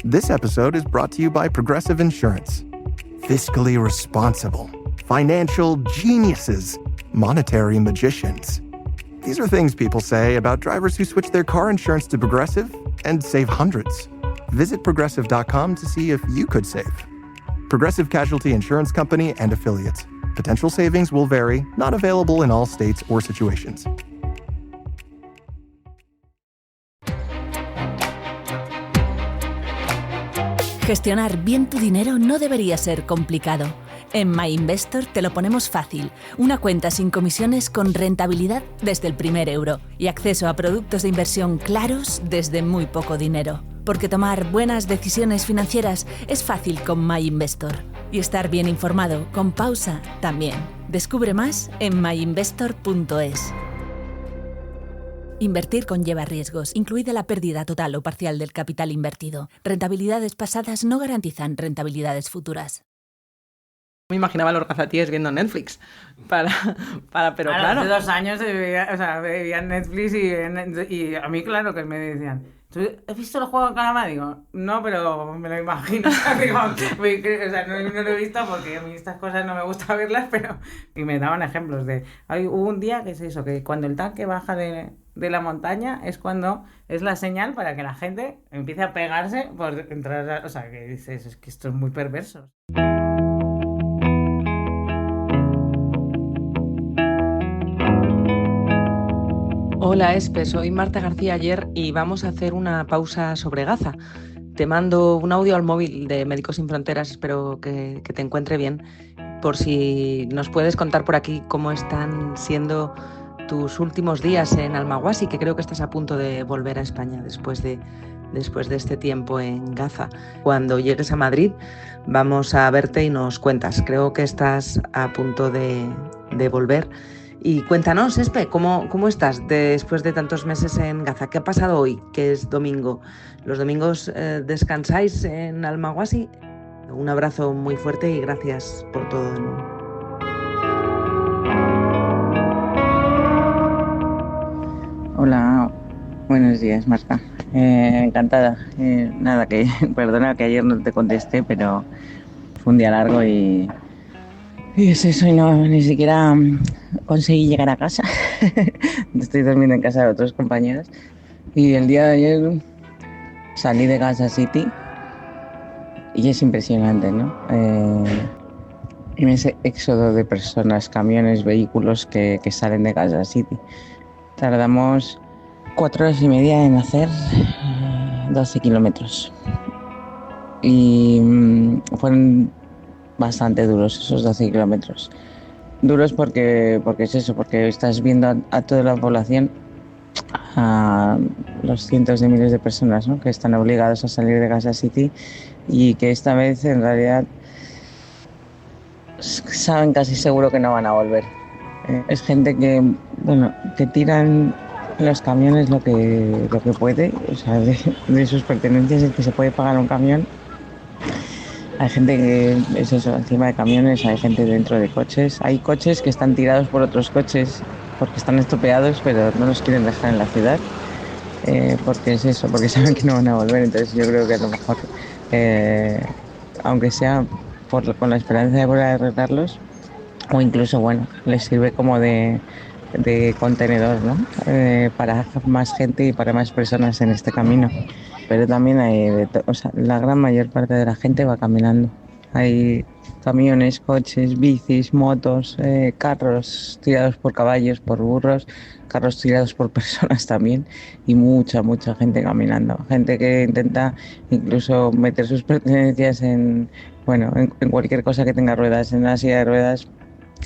This episode is brought to you by Progressive Insurance. Fiscally responsible, financial geniuses, monetary magicians. These are things people say about drivers who switch their car insurance to Progressive and save hundreds. Visit progressive.com to see if you could save. Progressive Casualty Insurance Company and Affiliates. Potential savings will vary, not available in all states or situations. Gestionar bien tu dinero no debería ser complicado. En MyInvestor te lo ponemos fácil. Una cuenta sin comisiones con rentabilidad desde el primer euro y acceso a productos de inversión claros desde muy poco dinero. Porque tomar buenas decisiones financieras es fácil con MyInvestor. Y estar bien informado con pausa también. Descubre más en myinvestor.es. Invertir conlleva riesgos, incluida la pérdida total o parcial del capital invertido. Rentabilidades pasadas no garantizan rentabilidades futuras. Me imaginaba los gazatíes viendo Netflix. Pero claro. Hace 2 años veía Netflix y a mí, claro, que me decían: ¿tú has visto el juego de calamar? Digo, no, pero me lo imagino. Digo, no lo he visto porque a mí estas cosas no me gusta verlas, pero... Y me daban ejemplos de... Hubo un día que es eso, que cuando el tanque baja de la montaña es cuando es la señal para que la gente empiece a pegarse por entrar... que dices, es que esto es muy perverso. Hola Espe, soy Marta García Ayer y vamos a hacer una pausa sobre Gaza. Te mando un audio al móvil de Médicos Sin Fronteras, espero que te encuentre bien, por si nos puedes contar por aquí cómo están siendo tus últimos días en Almaguasi, que creo que estás a punto de volver a España después de este tiempo en Gaza. Cuando llegues a Madrid vamos a verte y nos cuentas. Creo que estás a punto de volver. Y cuéntanos, Espe, ¿cómo estás después de tantos meses en Gaza? ¿Qué ha pasado hoy, que es domingo? ¿Los domingos descansáis en Almaguasi? Un abrazo muy fuerte y gracias por todo de nuevo. Hola, buenos días, Marta. Encantada. Perdona que ayer no te contesté, pero fue un día largo y es eso, y no, ni siquiera conseguí llegar a casa. Estoy durmiendo en casa de otros compañeros. Y el día de ayer salí de Gaza City y es impresionante, ¿no? En ese éxodo de personas, camiones, vehículos que salen de Gaza City. Tardamos 4 horas y media en hacer 12 kilómetros. Y fueron bastante duros esos 12 kilómetros. Duros porque es eso, porque estás viendo a toda la población, a los cientos de miles de personas, ¿no?, que están obligados a salir de Gaza City y que esta vez en realidad saben casi seguro que no van a volver. Es gente que tiran los camiones lo que puede, o sea, de sus pertenencias, el que se puede pagar un camión. Hay gente que es eso, encima de camiones, hay gente dentro de coches. Hay coches que están tirados por otros coches porque están estropeados, pero no los quieren dejar en la ciudad. Porque es eso, porque saben que no van a volver. Entonces yo creo que a lo mejor, aunque sea con la esperanza de volver a arreglarlos, o incluso, les sirve como de contenedor, ¿no? Para más gente y para más personas en este camino. Pero también la gran mayor parte de la gente va caminando. Hay camiones, coches, bicis, motos, carros tirados por caballos, por burros, carros tirados por personas también, y mucha gente caminando. Gente que intenta incluso meter sus pertenencias en cualquier cosa que tenga ruedas, en una silla de ruedas,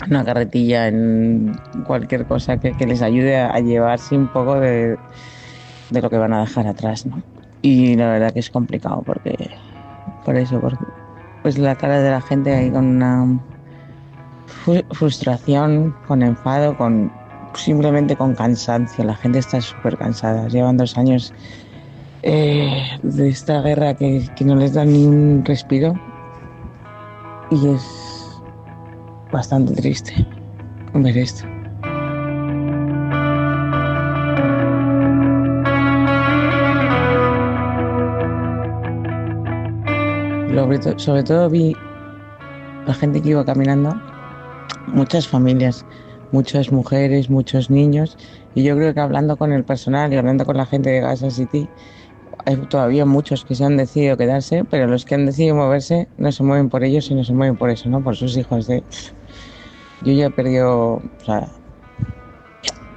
una carretilla, en cualquier cosa que les ayude a llevarse un poco de lo que van a dejar atrás, ¿no? Y la verdad que es complicado porque pues la cara de la gente ahí con una frustración, con enfado, simplemente con cansancio. La gente está súper cansada. Llevan 2 años de esta guerra que no les da ni un respiro y es bastante triste ver esto. Sobre todo vi la gente que iba caminando, muchas familias, muchas mujeres, muchos niños, y yo creo que hablando con el personal y hablando con la gente de Gaza City, hay todavía muchos que se han decidido quedarse, pero los que han decidido moverse no se mueven por ellos, sino se mueven por eso, ¿no? Por sus hijos. Yo ya he perdido, o sea,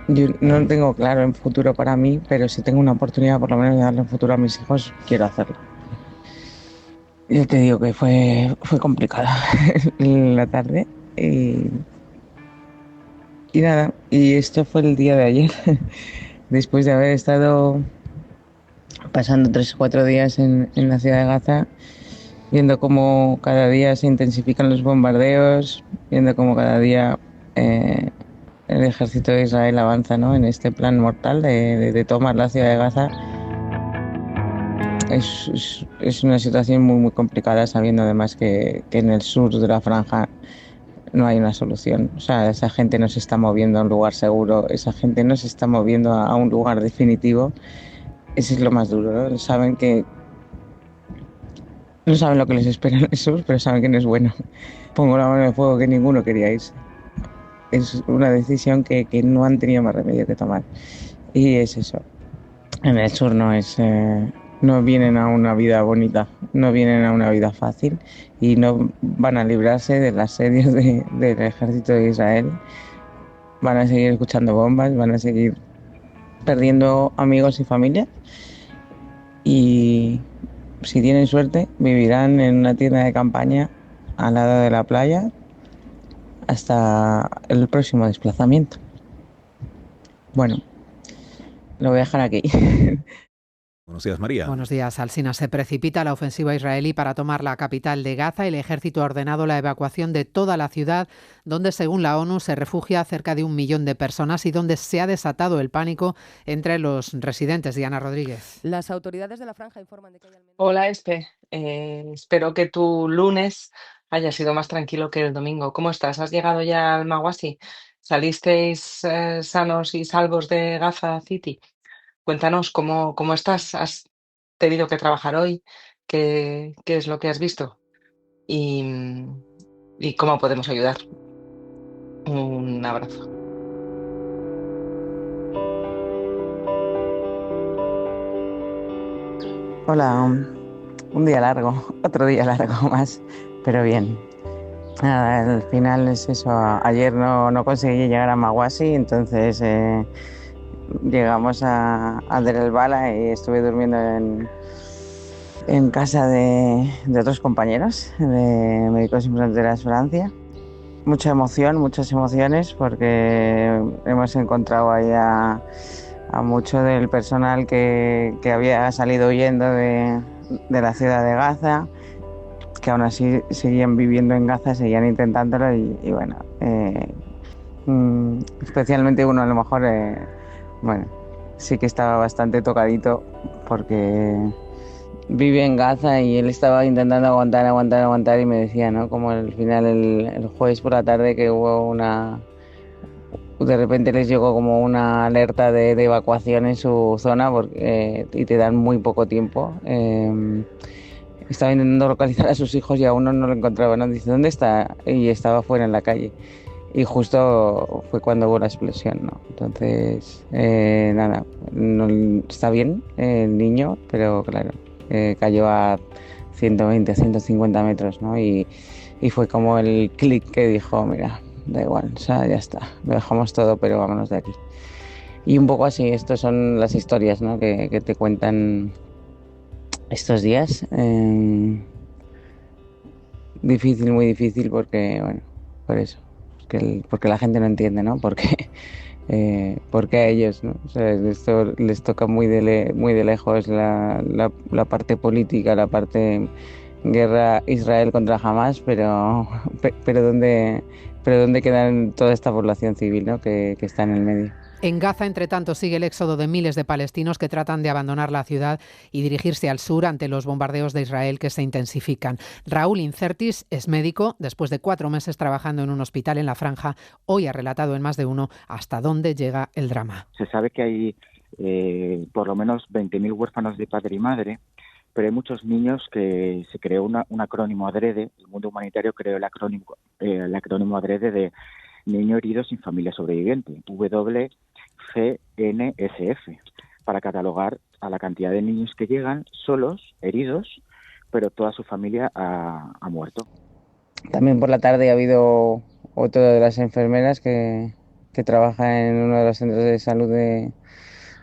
yo no tengo claro en futuro para mí, pero si tengo una oportunidad por lo menos de darle un futuro a mis hijos, quiero hacerlo. Yo te digo que fue complicada la tarde y nada, y esto fue el día de ayer, después de haber estado pasando 3 o 4 días en la ciudad de Gaza, viendo cómo cada día se intensifican los bombardeos, viendo cómo cada día el ejército de Israel avanza, ¿no?, en este plan mortal de tomar la ciudad de Gaza. Es una situación muy, muy complicada, sabiendo además que en el sur de la franja no hay una solución. O sea, esa gente no se está moviendo a un lugar seguro, esa gente no se está moviendo a un lugar definitivo. Eso es lo más duro, ¿no? No saben lo que les espera en el sur, pero saben que no es bueno. Pongo la mano en el fuego que ninguno quería irse. Es una decisión que no han tenido más remedio que tomar. Y es eso. En el sur no vienen a una vida bonita, no vienen a una vida fácil y no van a librarse del asedio del ejército de Israel. Van a seguir escuchando bombas, van a seguir perdiendo amigos y familia, y si tienen suerte vivirán en una tienda de campaña al lado de la playa hasta el próximo desplazamiento. Bueno, lo voy a dejar aquí. Buenos días, María. Buenos días, Alsina. Se precipita la ofensiva israelí para tomar la capital de Gaza. El ejército ha ordenado la evacuación de toda la ciudad, donde, según la ONU, se refugia cerca de 1 millón de personas y donde se ha desatado el pánico entre los residentes. Diana Rodríguez. Las autoridades de la franja informan de que hay al menos... Hola, Espe. Espero que tu lunes haya sido más tranquilo que el domingo. ¿Cómo estás? ¿Has llegado ya al Maguasi? ¿Salisteis sanos y salvos de Gaza City? Cuéntanos cómo estás. ¿Has tenido que trabajar hoy? ¿Qué es lo que has visto? Y cómo podemos ayudar. Un abrazo. Hola, un día largo, otro día largo más, pero bien. Nada, al final es eso. Ayer no conseguí llegar a Maguasi, entonces llegamos a Deir el-Bala y estuve durmiendo en casa de otros compañeros de Médicos Sin Fronteras Francia. Mucha emoción, muchas emociones, porque hemos encontrado ahí a mucho del personal que había salido huyendo de la ciudad de Gaza, que aún así seguían viviendo en Gaza, seguían intentándolo y bueno, especialmente uno a lo mejor, bueno, sí que estaba bastante tocadito porque vive en Gaza y él estaba intentando aguantar y me decía, ¿no?, como al final el jueves por la tarde que hubo de repente les llegó como una alerta de evacuación en su zona y te dan muy poco tiempo. Estaba intentando localizar a sus hijos y a uno no lo encontraba, ¿no? Dice, ¿dónde está? Y estaba fuera en la calle. Y justo fue cuando hubo la explosión, ¿no? Entonces, nada, no, está bien el niño, pero claro, cayó a 120, 150 metros, ¿no? Y fue como el clic que dijo, mira, da igual, o sea, ya está, lo dejamos todo, pero vámonos de aquí. Y un poco así, estas son las historias, ¿no?, que te cuentan estos días. Difícil, muy difícil, porque, bueno, por eso, porque la gente no entiende, ¿no? Porque a ellos, ¿no? O sea, esto les toca muy de lejos la parte política, la parte guerra Israel contra Hamás, pero ¿dónde queda toda esta población civil, ¿no?, que está en el medio? En Gaza, entre tanto, sigue el éxodo de miles de palestinos que tratan de abandonar la ciudad y dirigirse al sur ante los bombardeos de Israel que se intensifican. Raúl Incertis es médico. Después de 4 meses trabajando en un hospital en la franja, hoy ha relatado en más de uno hasta dónde llega el drama. Se sabe que hay por lo menos 20.000 huérfanos de padre y madre, pero hay muchos niños que se creó un acrónimo adrede, el mundo humanitario creó el acrónimo adrede de Niño Herido Sin Familia Sobreviviente, WGNSF, para catalogar a la cantidad de niños que llegan solos, heridos, pero toda su familia ha muerto. También por la tarde ha habido otra de las enfermeras que trabaja en uno de los centros de salud de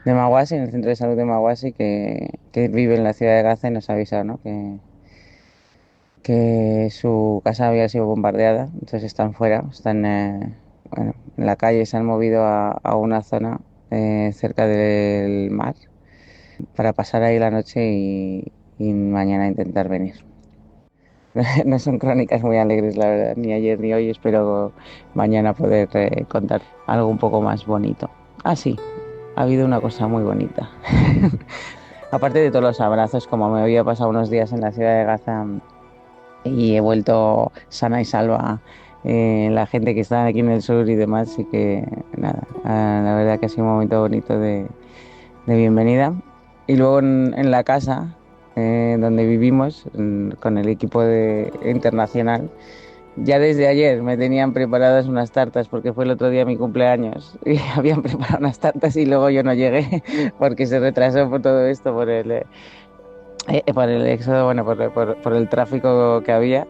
Mawasi, en el centro de salud de Mawasi, que vive en la ciudad de Gaza, y nos ha avisado, ¿no?, que su casa había sido bombardeada. Entonces están fuera, están en la calle, se han movido a una zona cerca del mar para pasar ahí la noche y mañana intentar venir. No son crónicas muy alegres, la verdad, ni ayer ni hoy. Espero mañana poder contar algo un poco más bonito. Ah, sí, ha habido una cosa muy bonita. Aparte de todos los abrazos, como me había pasado unos días en la ciudad de Gaza y he vuelto sana y salva, la gente que está aquí en el sur y demás, así que nada, la verdad que ha sido un momento bonito de bienvenida. Y luego en la casa donde vivimos, con el equipo internacional, ya desde ayer me tenían preparadas unas tartas, porque fue el otro día mi cumpleaños y habían preparado unas tartas y luego yo no llegué porque se retrasó por todo esto, por el éxodo, bueno, por el tráfico que había.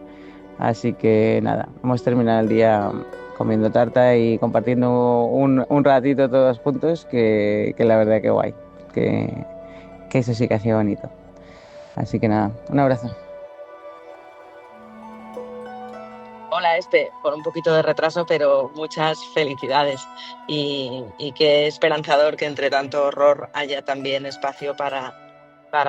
Así que nada, hemos terminado el día comiendo tarta y compartiendo un ratito todos juntos, que la verdad que guay, que eso sí que ha sido bonito. Así que nada, un abrazo. Hola, por un poquito de retraso, pero muchas felicidades y qué esperanzador que entre tanto horror haya también espacio para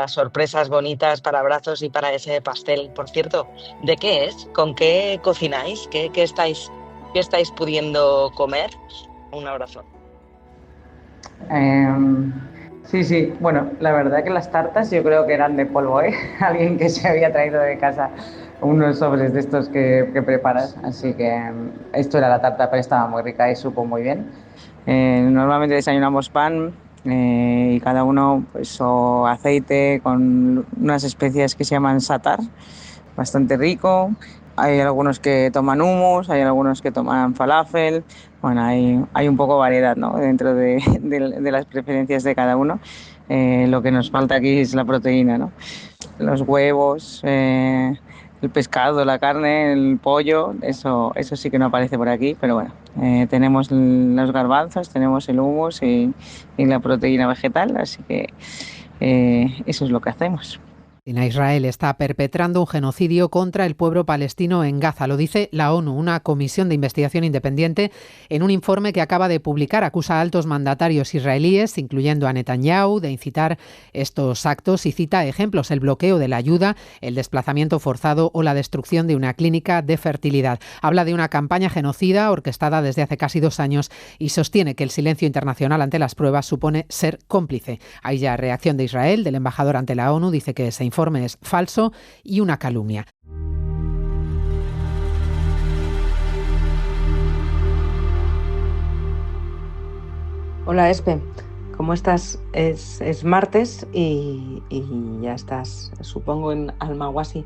sorpresas bonitas, para abrazos y para ese pastel. Por cierto, ¿de qué es? ¿Con qué cocináis? ¿Qué estáis pudiendo comer? Un abrazo. Sí, bueno, la verdad que las tartas yo creo que eran de polvo, ¿eh? Alguien que se había traído de casa unos sobres de estos que preparas, así que esto era la tarta, pero estaba muy rica y supo muy bien. Normalmente desayunamos pan y cada uno pues o aceite con unas especias que se llaman satar, bastante rico. Hay algunos que toman hummus, hay algunos que toman falafel. Bueno, hay un poco de variedad, ¿no?, dentro de las preferencias de cada uno. Lo que nos falta aquí es la proteína, ¿no? Los huevos, el pescado, la carne, el pollo, eso sí que no aparece por aquí, pero bueno, tenemos los garbanzos, tenemos el hummus y la proteína vegetal, así que eso es lo que hacemos. Israel está perpetrando un genocidio contra el pueblo palestino en Gaza. Lo dice la ONU, una comisión de investigación independiente, en un informe que acaba de publicar. Acusa a altos mandatarios israelíes, incluyendo a Netanyahu, de incitar estos actos y cita ejemplos: el bloqueo de la ayuda, el desplazamiento forzado o la destrucción de una clínica de fertilidad. Habla de una campaña genocida orquestada desde hace casi 2 años y sostiene que el silencio internacional ante las pruebas supone ser cómplice. Hay ya reacción de Israel, del embajador ante la ONU. Dice que ese informe es falso y una calumnia. Hola, Espe, ¿cómo estás? Es martes y ya estás, supongo, en Al-Mawasi.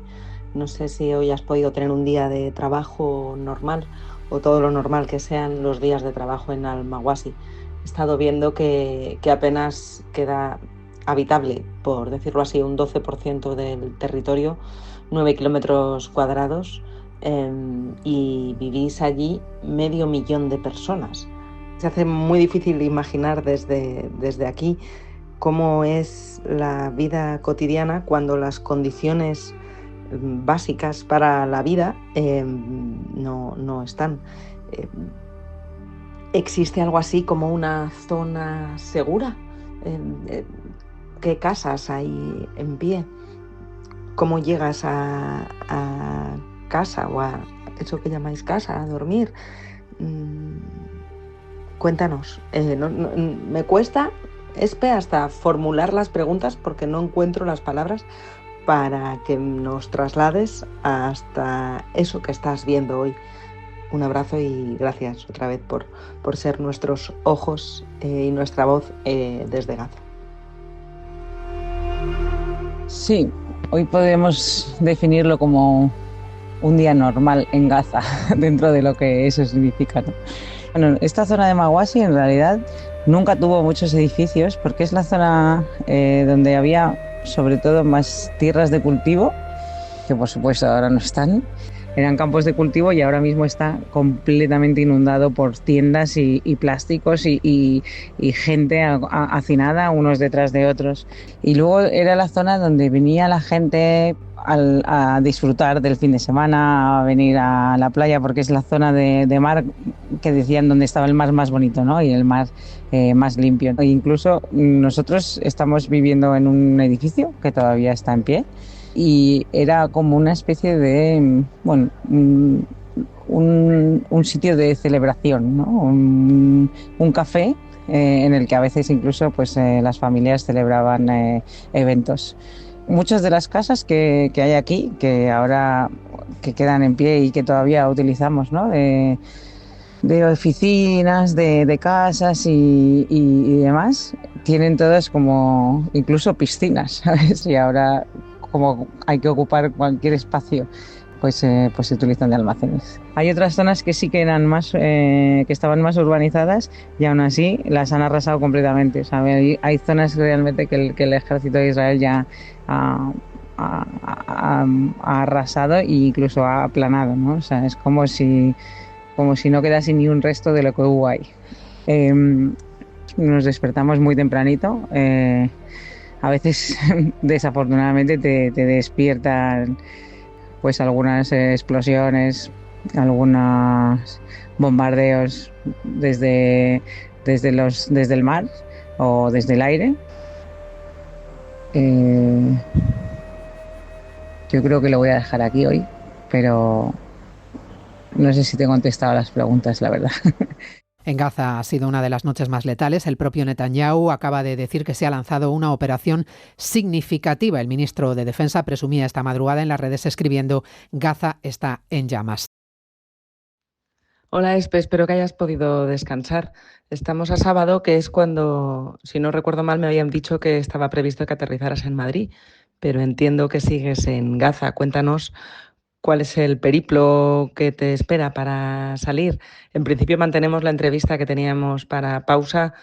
No sé si hoy has podido tener un día de trabajo normal o todo lo normal que sean los días de trabajo en Al-Mawasi. He estado viendo que apenas queda habitable, por decirlo así, un 12% del territorio, 9 kilómetros cuadrados, y vivís allí 500.000 de personas. Se hace muy difícil imaginar desde aquí cómo es la vida cotidiana cuando las condiciones básicas para la vida no están. ¿Existe algo así como una zona segura? ¿Qué casas hay en pie? ¿Cómo llegas a casa o a eso que llamáis casa, a dormir? Cuéntanos. Me cuesta, Espe, hasta formular las preguntas porque no encuentro las palabras para que nos traslades hasta eso que estás viendo hoy. Un abrazo y gracias otra vez por ser nuestros ojos y nuestra voz desde Gaza. Sí, hoy podemos definirlo como un día normal en Gaza, dentro de lo que eso significa, ¿no? Bueno, esta zona de Mawasi en realidad nunca tuvo muchos edificios porque es la zona donde había sobre todo más tierras de cultivo, que por supuesto ahora no están. Eran campos de cultivo y ahora mismo está completamente inundado por tiendas y plásticos y gente hacinada unos detrás de otros. Y luego era la zona donde venía la gente a disfrutar del fin de semana, a venir a la playa, porque es la zona de mar que decían donde estaba el mar más bonito, ¿no? Y el mar más limpio. E incluso nosotros estamos viviendo en un edificio que todavía está en pie. Y era como una especie de, bueno, un sitio de celebración, ¿no? Un café en el que a veces incluso pues, las familias celebraban eventos. Muchas de las casas que hay aquí, que ahora que quedan en pie y que todavía utilizamos, ¿no? De oficinas, de casas y demás, tienen todas como incluso piscinas, ¿sabes? Y ahora como hay que ocupar cualquier espacio, pues se utilizan de almacenes. Hay otras zonas que sí que eran más, que estaban más urbanizadas y aún así las han arrasado completamente. ¿Sabe? Hay zonas realmente que el ejército de Israel ya ha arrasado e incluso ha aplanado, ¿no? O sea, es como si no quedase ni un resto de lo que hubo ahí. Nos despertamos muy tempranito. A veces, desafortunadamente, te despiertan pues algunas explosiones, algunos bombardeos desde el mar o desde el aire. Yo creo que lo voy a dejar aquí hoy, pero no sé si te he contestado a las preguntas, la verdad. En Gaza ha sido una de las noches más letales. El propio Netanyahu acaba de decir que se ha lanzado una operación significativa. El ministro de Defensa presumía esta madrugada en las redes escribiendo: Gaza está en llamas. Hola, Espe, espero que hayas podido descansar. Estamos a sábado, que es cuando, si no recuerdo mal, me habían dicho que estaba previsto que aterrizaras en Madrid, pero entiendo que sigues en Gaza. Cuéntanos cuál es el periplo que te espera para salir. En principio mantenemos la entrevista que teníamos para pausa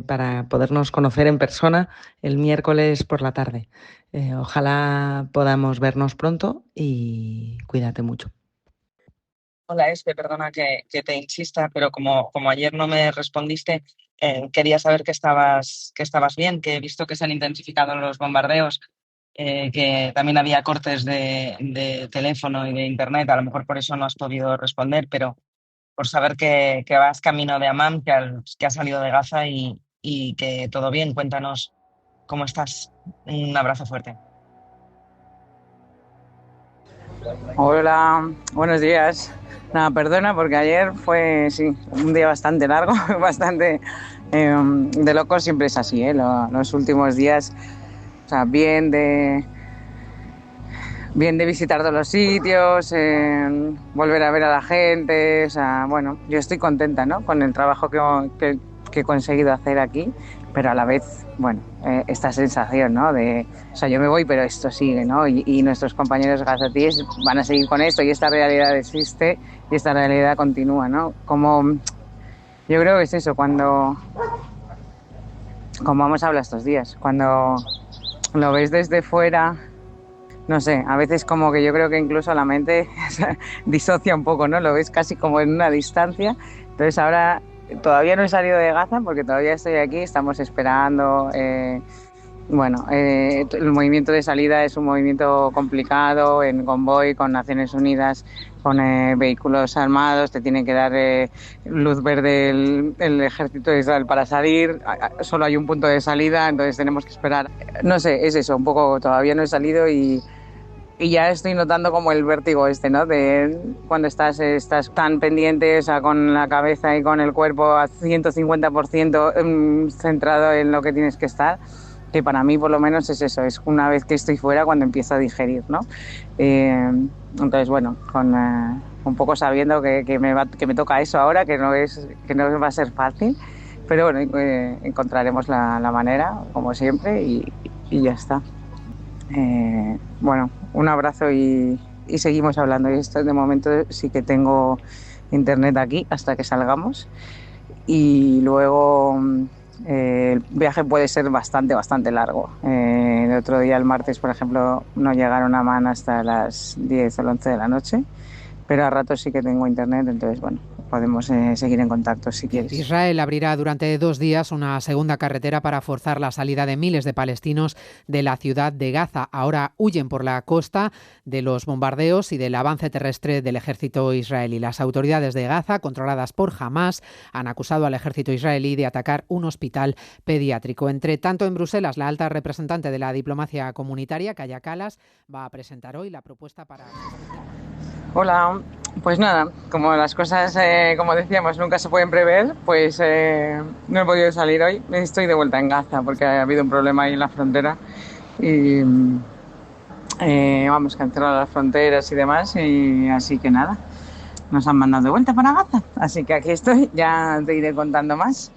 para podernos conocer en persona el miércoles por la tarde. Ojalá podamos vernos pronto y cuídate mucho. Hola, Espe, perdona que te insista, pero como ayer no me respondiste, quería saber que estabas bien, que he visto que se han intensificado los bombardeos, que también había cortes de teléfono y de internet, a lo mejor por eso no has podido responder, pero por saber que vas camino de Amán, que has salido de Gaza y que todo bien. Cuéntanos cómo estás. Un abrazo fuerte. Hola, buenos días. Nada, perdona porque ayer fue, sí, un día bastante largo, bastante de locos. Siempre es así, los últimos días. O sea, bien de visitar todos los sitios, volver a ver a la gente. O sea, bueno, yo estoy contenta, ¿no? Con el trabajo que he conseguido hacer aquí, pero a la vez, bueno, esta sensación, ¿no? O sea, yo me voy, pero esto sigue, ¿no? Y nuestros compañeros gazatíes van a seguir con esto y esta realidad existe y esta realidad continúa, ¿no? Como yo creo que es eso, como hemos hablado estos días, cuando lo ves desde fuera, no sé, a veces como que yo creo que incluso la mente disocia un poco, ¿no? Lo ves casi como en una distancia. Entonces ahora todavía no he salido de Gaza porque todavía estoy aquí, estamos esperando. El movimiento de salida es un movimiento complicado, en convoy con Naciones Unidas, con vehículos armados, te tiene que dar luz verde el ejército de Israel para salir, solo hay un punto de salida, entonces tenemos que esperar. No sé, es eso, un poco, todavía no he salido y ya estoy notando como el vértigo ¿no? De cuando estás tan pendiente, o sea, con la cabeza y con el cuerpo a 150% centrado en lo que tienes que estar, que para mí por lo menos es eso, es una vez que estoy fuera cuando empiezo a digerir, ¿no? Entonces, bueno, con un poco sabiendo que me toca eso ahora, que no va a ser fácil, pero bueno, encontraremos la manera, como siempre, y ya está. Bueno, un abrazo y seguimos hablando. Y esto de momento sí que tengo internet aquí hasta que salgamos. Y luego el viaje puede ser bastante largo. El otro día, el martes, por ejemplo, no llegaron a Man hasta las 10 o 11 de la noche. Pero a ratos sí que tengo internet, entonces, bueno, podemos seguir en contacto si quieres. Israel abrirá durante 2 días una segunda carretera para forzar la salida de miles de palestinos de la ciudad de Gaza. Ahora huyen por la costa de los bombardeos y del avance terrestre del ejército israelí. Las autoridades de Gaza, controladas por Hamás, han acusado al ejército israelí de atacar un hospital pediátrico. Entre tanto, en Bruselas, la alta representante de la diplomacia comunitaria, Kaja Kallas, va a presentar hoy la propuesta para... Hola, pues nada, como las cosas, como decíamos, nunca se pueden prever, pues no he podido salir hoy. Estoy de vuelta en Gaza porque ha habido un problema ahí en la frontera y vamos, que han cerrado las fronteras y demás, y así que nada, nos han mandado de vuelta para Gaza. Así que aquí estoy, ya te iré contando más.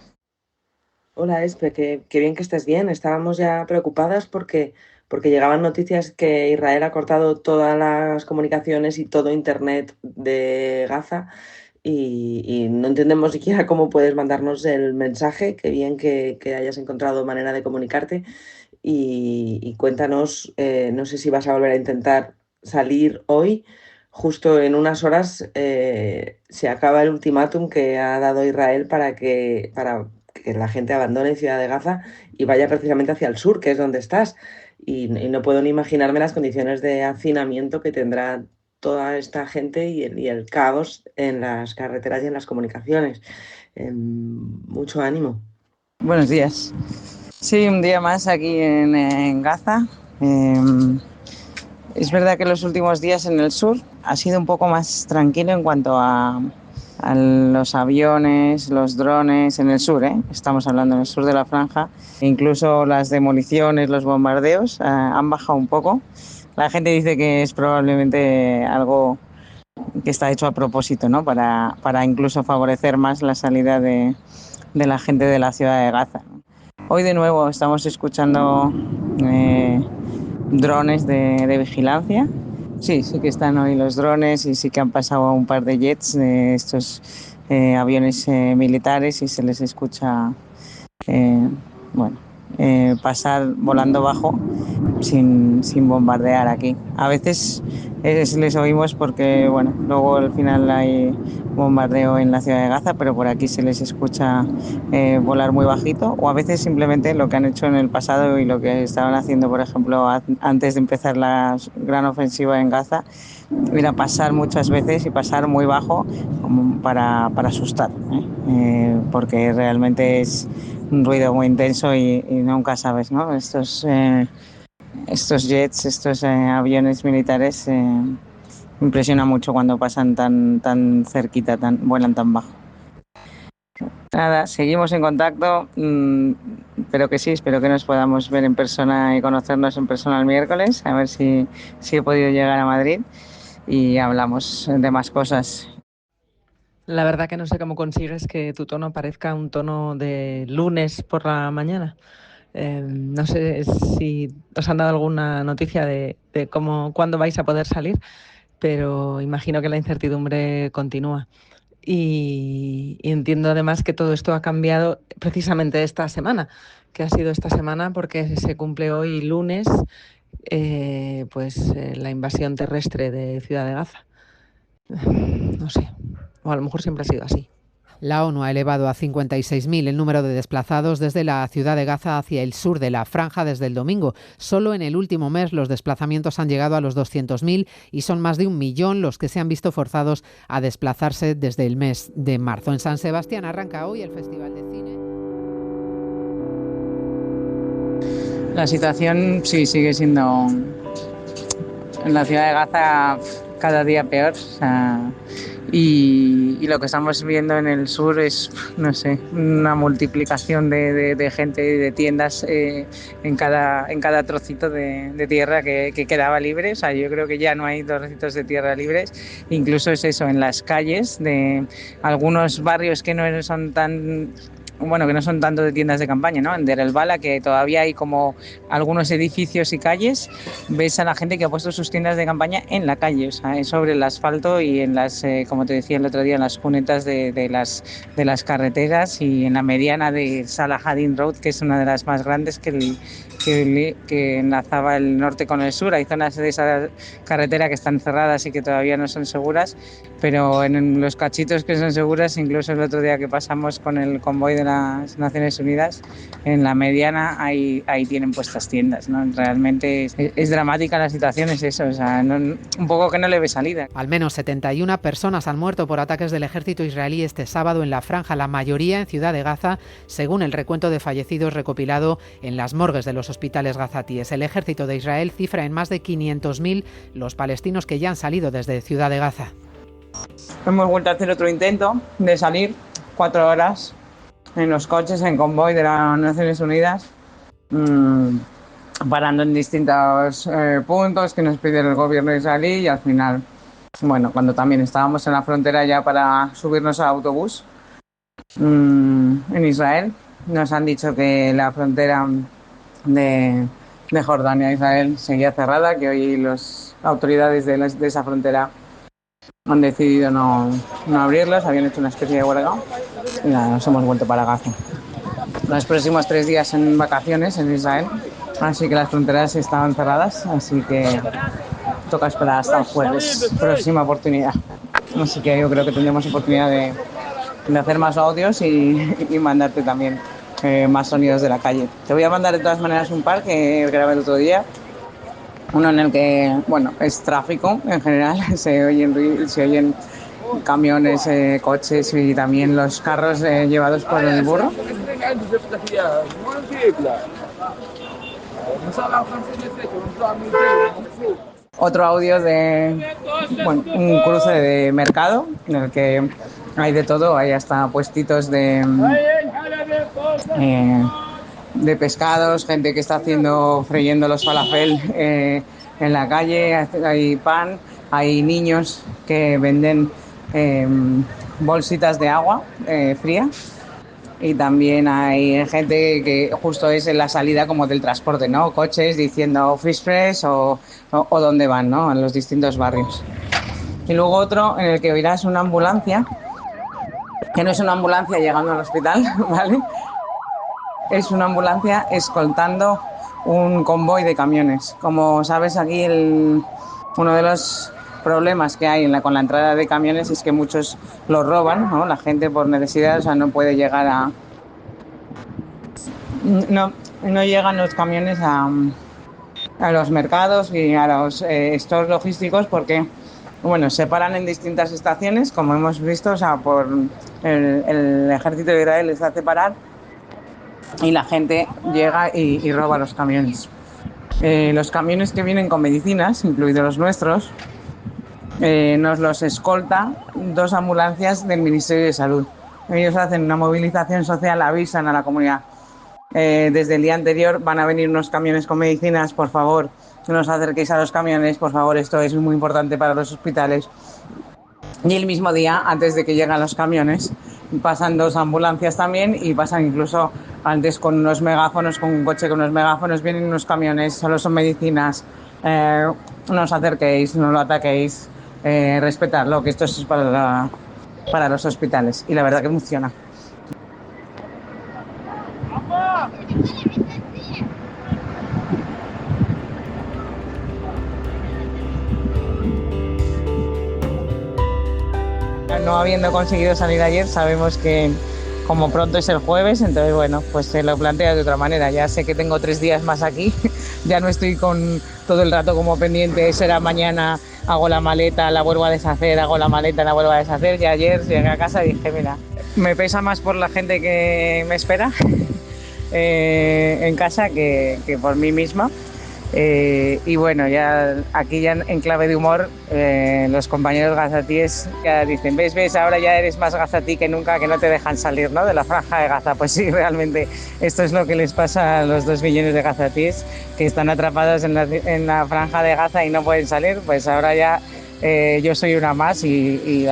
Hola, Espe, qué bien que estés bien. Estábamos ya preocupadas porque llegaban noticias que Israel ha cortado todas las comunicaciones y todo internet de Gaza y no entendemos siquiera cómo puedes mandarnos el mensaje. Qué bien que hayas encontrado manera de comunicarte y cuéntanos, no sé si vas a volver a intentar salir hoy. Justo en unas horas se acaba el ultimátum que ha dado Israel para que la gente abandone Ciudad de Gaza y vaya precisamente hacia el sur, que es donde estás. Y no puedo ni imaginarme las condiciones de hacinamiento que tendrá toda esta gente y el caos en las carreteras y en las comunicaciones. Mucho ánimo. Buenos días. Sí, un día más aquí en Gaza. Es verdad que los últimos días en el sur ha sido un poco más tranquilo en cuanto a los aviones, los drones en el sur, estamos hablando en el sur de la franja. Incluso las demoliciones, los bombardeos han bajado un poco. La gente dice que es probablemente algo que está hecho a propósito, ¿no? Para incluso favorecer más la salida de la gente de la ciudad de Gaza. Hoy de nuevo estamos escuchando drones de vigilancia. Sí que están hoy los drones y sí que han pasado un par de jets de estos aviones militares y se les escucha pasar volando bajo sin bombardear aquí. A veces les oímos porque luego al final hay bombardeo en la ciudad de Gaza, pero por aquí se les escucha volar muy bajito, o a veces simplemente lo que han hecho en el pasado y lo que estaban haciendo, por ejemplo, antes de empezar la gran ofensiva en Gaza, era pasar muchas veces y pasar muy bajo como para asustar, porque realmente es un ruido muy intenso y nunca sabes, ¿no? Estos jets, estos aviones militares impresiona mucho cuando pasan tan cerquita, vuelan tan bajo. Nada, seguimos en contacto, pero que sí, espero que nos podamos ver en persona y conocernos en persona el miércoles, a ver si he podido llegar a Madrid y hablamos de más cosas. La verdad que no sé cómo consigues que tu tono parezca un tono de lunes por la mañana. No sé si os han dado alguna noticia de cuándo vais a poder salir, pero imagino que la incertidumbre continúa. Y entiendo además que todo esto ha cambiado precisamente esta semana, que ha sido esta semana porque se cumple hoy lunes la invasión terrestre de Ciudad de Gaza. No sé, o a lo mejor siempre ha sido así. La ONU ha elevado a 56.000 el número de desplazados desde la ciudad de Gaza hacia el sur de la franja desde el domingo. Solo en el último mes los desplazamientos han llegado a los 200.000 y son más de 1 millón los que se han visto forzados a desplazarse desde el mes de marzo. En San Sebastián arranca hoy el Festival de Cine. La situación sí sigue siendo en la ciudad de Gaza cada día peor. Y lo que estamos viendo en el sur es, no sé, una multiplicación de gente y de tiendas en cada trocito de tierra que quedaba libre. O sea, yo creo que ya no hay trocitos de tierra libres. Incluso es eso, en las calles de algunos barrios que no son tan bueno, que no son tanto de tiendas de campaña, ¿no? En Deir el-Bala, que todavía hay como algunos edificios y calles, ves a la gente que ha puesto sus tiendas de campaña en la calle, o sea, sobre el asfalto y en las, como te decía el otro día, en las cunetas de las carreteras y en la mediana de Salahadin Road, que es una de las más grandes que enlazaba el norte con el sur. Hay zonas de esa carretera que están cerradas y que todavía no son seguras, pero en los cachitos que son seguras, incluso el otro día que pasamos con el convoy de las Naciones Unidas, en la mediana ahí tienen puestas tiendas, ¿no? Realmente es dramática la situación, es eso, o sea, un poco que no le ve salida. Al menos 71 personas han muerto por ataques del ejército israelí este sábado en la franja, la mayoría en Ciudad de Gaza, según el recuento de fallecidos recopilado en las morgues de los hospitales gazatíes. El ejército de Israel cifra en más de 500.000 los palestinos que ya han salido desde Ciudad de Gaza. Hemos vuelto a hacer otro intento de salir 4 horas en los coches, en convoy de las Naciones Unidas, parando en distintos puntos que nos pide el gobierno israelí, y al final, bueno, cuando también estábamos en la frontera ya para subirnos al autobús en Israel, nos han dicho que la frontera de Jordania a Israel seguía cerrada, que hoy las autoridades de esa frontera han decidido no abrirlas, habían hecho una especie de huelga y nada, nos hemos vuelto para Gaza. Los próximos 3 días en vacaciones en Israel, así que las fronteras estaban cerradas, así que toca esperar hasta el jueves, próxima oportunidad. Así que yo creo que tendremos oportunidad de hacer más audios y mandarte también más sonidos de la calle. Te voy a mandar de todas maneras un par que grabé el otro día. Uno en el que, bueno, es tráfico en general, se oyen camiones, coches y también los carros llevados por el burro. Otro audio de un cruce de mercado en el que hay de todo, hay hasta puestitos de pescados, gente que está freyendo los falafel en la calle, hay pan, hay niños que venden bolsitas de agua fría, y también hay gente que justo es en la salida como del transporte, ¿no? Coches diciendo Fish Fresh o dónde van, ¿no? En los distintos barrios. Y luego otro en el que oirás una ambulancia, que no es una ambulancia llegando al hospital, ¿vale? Es una ambulancia escoltando un convoy de camiones. Como sabes, aquí uno de los problemas que hay con la entrada de camiones es que muchos los roban, ¿no? La gente por necesidad, o sea, no puede llegar no llegan los camiones a los mercados y a los stores logísticos porque, bueno, se paran en distintas estaciones, como hemos visto, o sea, por el ejército de Israel les hace parar y la gente llega y roba los camiones. Los camiones que vienen con medicinas, incluidos los nuestros, nos los escolta 2 ambulancias del Ministerio de Salud. Ellos hacen una movilización social, avisan a la comunidad. Desde el día anterior van a venir unos camiones con medicinas, por favor, no os acerquéis a los camiones, por favor, esto es muy importante para los hospitales. Y el mismo día, antes de que lleguen los camiones, pasan 2 ambulancias también y pasan incluso antes con unos megáfonos, con un coche con unos megáfonos, vienen unos camiones, solo son medicinas, no os acerquéis, no lo ataquéis, respetadlo, que esto es para los hospitales. Y la verdad que funciona. No habiendo conseguido salir ayer, sabemos que como pronto es el jueves, entonces bueno, pues se lo plantea de otra manera. Ya sé que tengo 3 días más aquí, ya no estoy con todo el rato como pendiente, será mañana, hago la maleta, la vuelvo a deshacer, hago la maleta, la vuelvo a deshacer. Y ayer llegué a casa y dije, mira, me pesa más por la gente que me espera en casa que por mí misma. Y bueno, ya aquí ya en clave de humor, los compañeros gazatíes ya dicen, ves, ahora ya eres más gazatí que nunca, que no te dejan salir, ¿no?, de la franja de Gaza. Pues sí, realmente esto es lo que les pasa a los 2 millones de gazatíes que están atrapados en la franja de Gaza y no pueden salir. Pues ahora ya yo soy una más y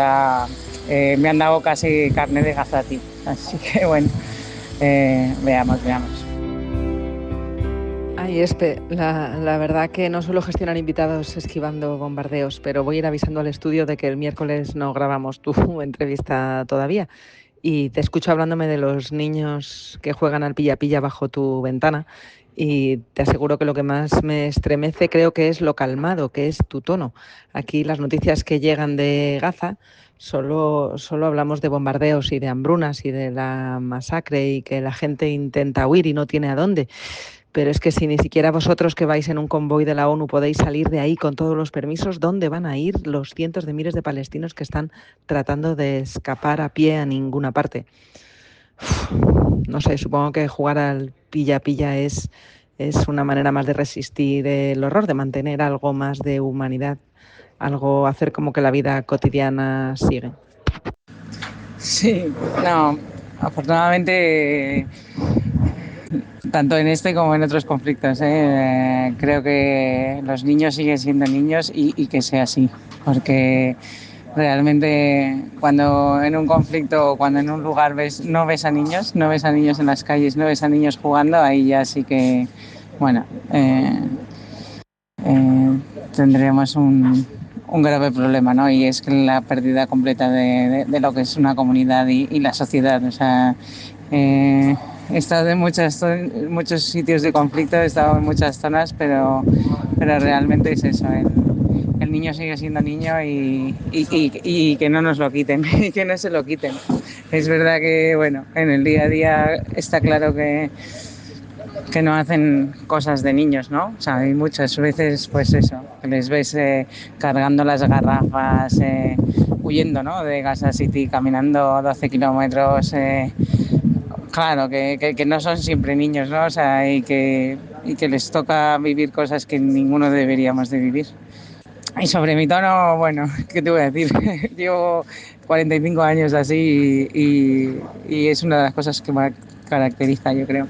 me han dado casi carne de gazatí. Así que bueno, Veamos. Ay, Espe, la verdad que no suelo gestionar invitados esquivando bombardeos, pero voy a ir avisando al estudio de que el miércoles no grabamos tu entrevista todavía. Y te escucho hablándome de los niños que juegan al pilla-pilla bajo tu ventana y te aseguro que lo que más me estremece creo que es lo calmado, que es tu tono. Aquí las noticias que llegan de Gaza solo hablamos de bombardeos y de hambrunas y de la masacre y que la gente intenta huir y no tiene a dónde. Pero es que si ni siquiera vosotros que vais en un convoy de la ONU podéis salir de ahí con todos los permisos, ¿dónde van a ir los cientos de miles de palestinos que están tratando de escapar a pie a ninguna parte? No sé, supongo que jugar al pilla-pilla es una manera más de resistir el horror, de mantener algo más de humanidad, algo, hacer como que la vida cotidiana sigue. Sí, no, afortunadamente tanto en este como en otros conflictos, creo que los niños siguen siendo niños y que sea así, porque realmente cuando en un conflicto o cuando en un lugar no ves a niños en las calles, no ves a niños jugando, ahí ya sí que, bueno, tendremos un grave problema, ¿no? Y es que la pérdida completa de lo que es una comunidad y la sociedad. O sea, he estado en muchos sitios de conflicto, he estado en muchas zonas, pero realmente es eso. El niño sigue siendo niño y que no nos lo quiten, y que no se lo quiten. Es verdad que, bueno, en el día a día está claro que no hacen cosas de niños, ¿no? O sea, hay muchas veces, pues eso, les ves cargando las garrafas, huyendo, ¿no? De Gaza City, caminando 12 kilómetros. Claro, que no son siempre niños, ¿no? O sea, y que les toca vivir cosas que ninguno deberíamos de vivir. Y sobre mi tono, bueno, ¿qué te voy a decir? Llevo 45 años así y es una de las cosas que me caracteriza, yo creo.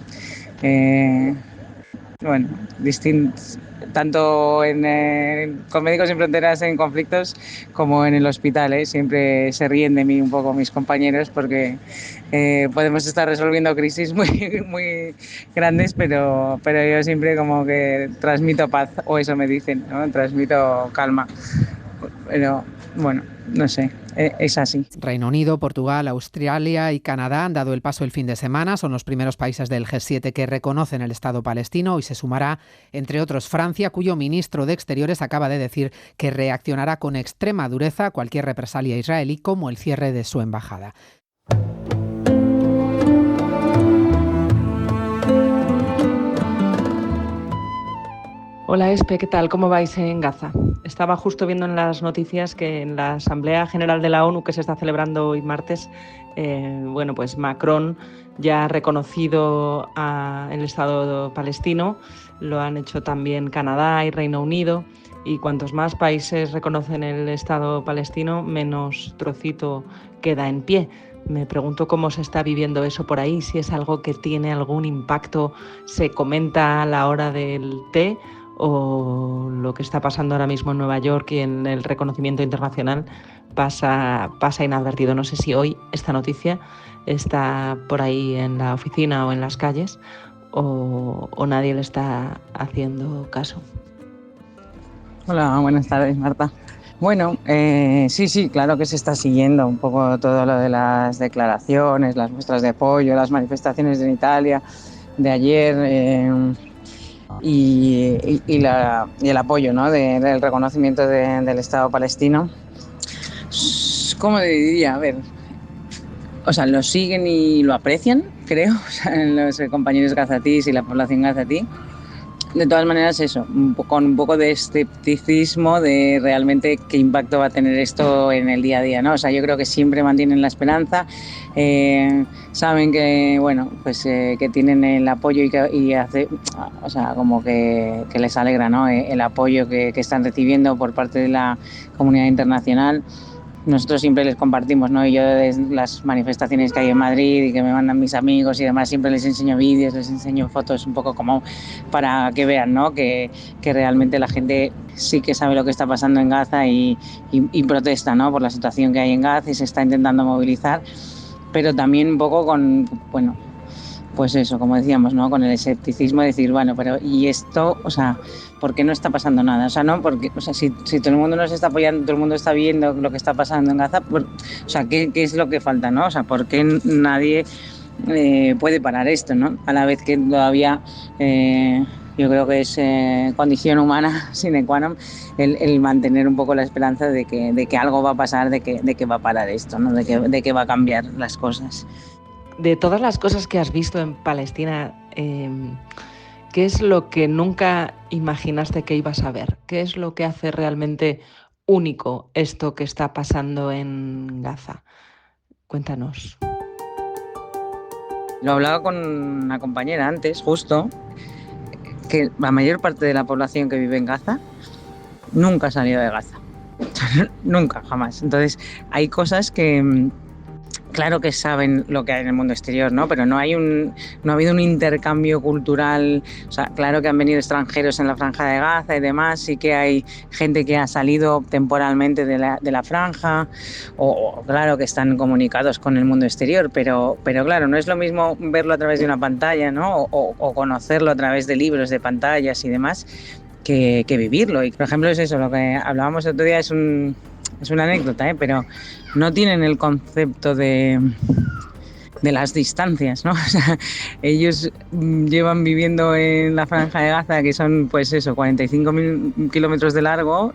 Bueno, tanto con Médicos Sin Fronteras en conflictos como en el hospital, siempre se ríen de mí un poco mis compañeros porque podemos estar resolviendo crisis muy, muy grandes, pero yo siempre como que transmito paz, o eso me dicen, ¿no? Transmito calma, pero bueno, no sé. Es así. Reino Unido, Portugal, Australia y Canadá han dado el paso el fin de semana. Son los primeros países del G7 que reconocen el Estado palestino y se sumará, entre otros, Francia, cuyo ministro de Exteriores acaba de decir que reaccionará con extrema dureza a cualquier represalia israelí, como el cierre de su embajada. Hola Espe, ¿qué tal? ¿Cómo vais en Gaza? Estaba justo viendo en las noticias que en la Asamblea General de la ONU, que se está celebrando hoy martes, pues Macron ya ha reconocido el Estado palestino, lo han hecho también Canadá y Reino Unido, y cuantos más países reconocen el Estado palestino, menos trocito queda en pie. Me pregunto cómo se está viviendo eso por ahí, si es algo que tiene algún impacto, se comenta a la hora del té, o lo que está pasando ahora mismo en Nueva York y en el reconocimiento internacional pasa inadvertido. No sé si hoy esta noticia está por ahí en la oficina o en las calles o nadie le está haciendo caso. Hola, buenas tardes, Marta. Bueno, sí, claro que se está siguiendo un poco todo lo de las declaraciones, las muestras de apoyo, las manifestaciones en Italia de ayer, y el apoyo, ¿no? del reconocimiento del Estado palestino. ¿Cómo le diría? A ver, o sea, lo siguen y lo aprecian, creo, o sea, los compañeros gazatíes y la población gazatí. De todas maneras, eso, con un poco de escepticismo de realmente qué impacto va a tener esto en el día a día, ¿no? O sea, yo creo que siempre mantienen la esperanza, saben que, bueno, pues que tienen el apoyo y hace, o sea, como que les alegra, ¿no? El apoyo que están recibiendo por parte de la comunidad internacional. Nosotros siempre les compartimos, ¿no? Y yo desde las manifestaciones que hay en Madrid y que me mandan mis amigos y demás, siempre les enseño vídeos, les enseño fotos un poco como para que vean, ¿no? Que realmente la gente sí que sabe lo que está pasando en Gaza y protesta, ¿no? Por la situación que hay en Gaza y se está intentando movilizar, pero también un poco con, bueno, pues eso, como decíamos, ¿no? Con el escepticismo de decir, bueno, pero ¿y esto? O sea, ¿por qué no está pasando nada? O sea, ¿no? Porque, o sea, si todo el mundo nos está apoyando, todo el mundo está viendo lo que está pasando en Gaza, o sea, ¿qué es lo que falta, no? O sea, ¿por qué nadie puede parar esto, no? A la vez que todavía yo creo que es condición humana sine qua non el mantener un poco la esperanza de que algo va a pasar, de que va a parar esto, ¿no? De que va a cambiar las cosas. De todas las cosas que has visto en Palestina, ¿qué es lo que nunca imaginaste que ibas a ver? ¿Qué es lo que hace realmente único esto que está pasando en Gaza? Cuéntanos. Lo hablaba con una compañera antes, justo, que la mayor parte de la población que vive en Gaza nunca ha salido de Gaza. Nunca, jamás. Entonces, hay cosas que, claro que saben lo que hay en el mundo exterior, ¿no? Pero no ha habido un intercambio cultural. O sea, claro que han venido extranjeros en la franja de Gaza y demás, sí que hay gente que ha salido temporalmente de la franja, o claro que están comunicados con el mundo exterior, pero claro, no es lo mismo verlo a través de una pantalla, ¿no? O conocerlo a través de libros, de pantallas y demás, que vivirlo. Y por ejemplo es eso, lo que hablábamos el otro día es una anécdota, pero no tienen el concepto de las distancias, ¿no? O sea, ellos llevan viviendo en la franja de Gaza, que son pues eso, 45.000 kilómetros de largo,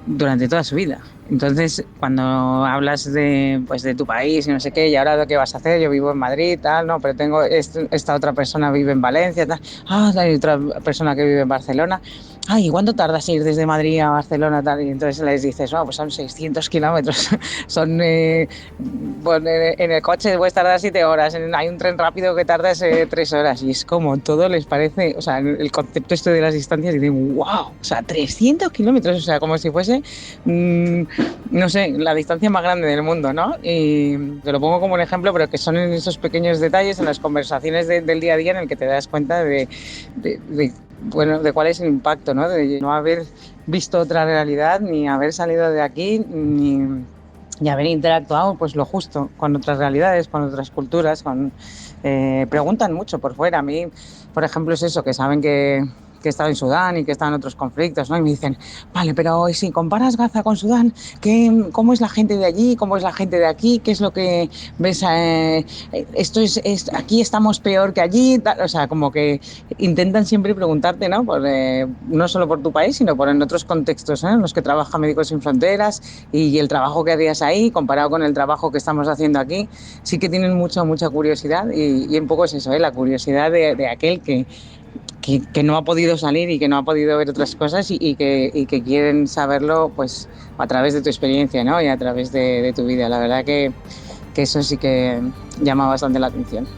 durante toda su vida. Entonces, cuando hablas de tu país y no sé qué, y ahora qué vas a hacer, yo vivo en Madrid, tal, no, pero tengo esta otra persona vive en Valencia, tal, hay otra persona que vive en Barcelona. ¿Y cuánto tardas en ir desde Madrid a Barcelona? Tal? Y entonces les dices, pues son 600 kilómetros, son, pues en el coche puedes tardar 7 horas, hay un tren rápido que tardas 3 horas, y es como todo les parece, o sea, el concepto esto de las distancias, y dicen, wow, o sea, 300 kilómetros, o sea, como si fuese, no sé, la distancia más grande del mundo, ¿no? Y te lo pongo como un ejemplo, pero que son en esos pequeños detalles, en las conversaciones del día a día, en el que te das cuenta de cuál es el impacto, ¿no? De no haber visto otra realidad, ni haber salido de aquí, ni haber interactuado pues lo justo con otras realidades, con otras culturas, preguntan mucho por fuera. A mí, por ejemplo, es eso, que saben que he estado en Sudán y que he estado en otros conflictos, ¿no? Y me dicen, vale, pero si comparas Gaza con Sudán, ¿cómo es la gente de allí? ¿Cómo es la gente de aquí? ¿Qué es lo que ves? Aquí estamos peor que allí. O sea, como que intentan siempre preguntarte, ¿no? No solo por tu país, sino por en otros contextos, ¿eh? En los que trabaja Médicos Sin Fronteras, y el trabajo que hacías ahí comparado con el trabajo que estamos haciendo aquí. Sí que tienen mucha curiosidad, y un poco es eso, la curiosidad de aquel que no ha podido salir y que no ha podido ver otras cosas, y que quieren saberlo pues a través de tu experiencia, ¿no? Y a través de tu vida. La verdad que eso sí que llama bastante la atención.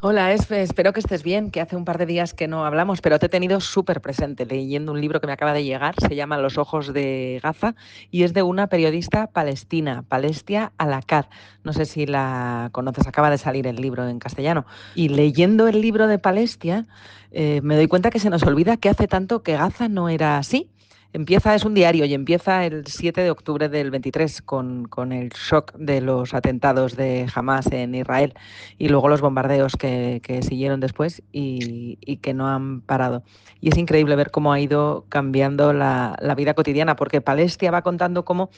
Hola, Espe, espero que estés bien, que hace un par de días que no hablamos, pero te he tenido súper presente leyendo un libro que me acaba de llegar, se llama Los ojos de Gaza, y es de una periodista palestina, Palestia Alakad. No sé si la conoces, acaba de salir el libro en castellano. Y leyendo el libro de Palestia, me doy cuenta que se nos olvida que hace tanto que Gaza no era así. Es un diario y empieza el 7 de octubre del 23 con el shock de los atentados de Hamas en Israel, y luego los bombardeos que siguieron después y que no han parado. Y es increíble ver cómo ha ido cambiando la vida cotidiana, porque Palestia va contando cómo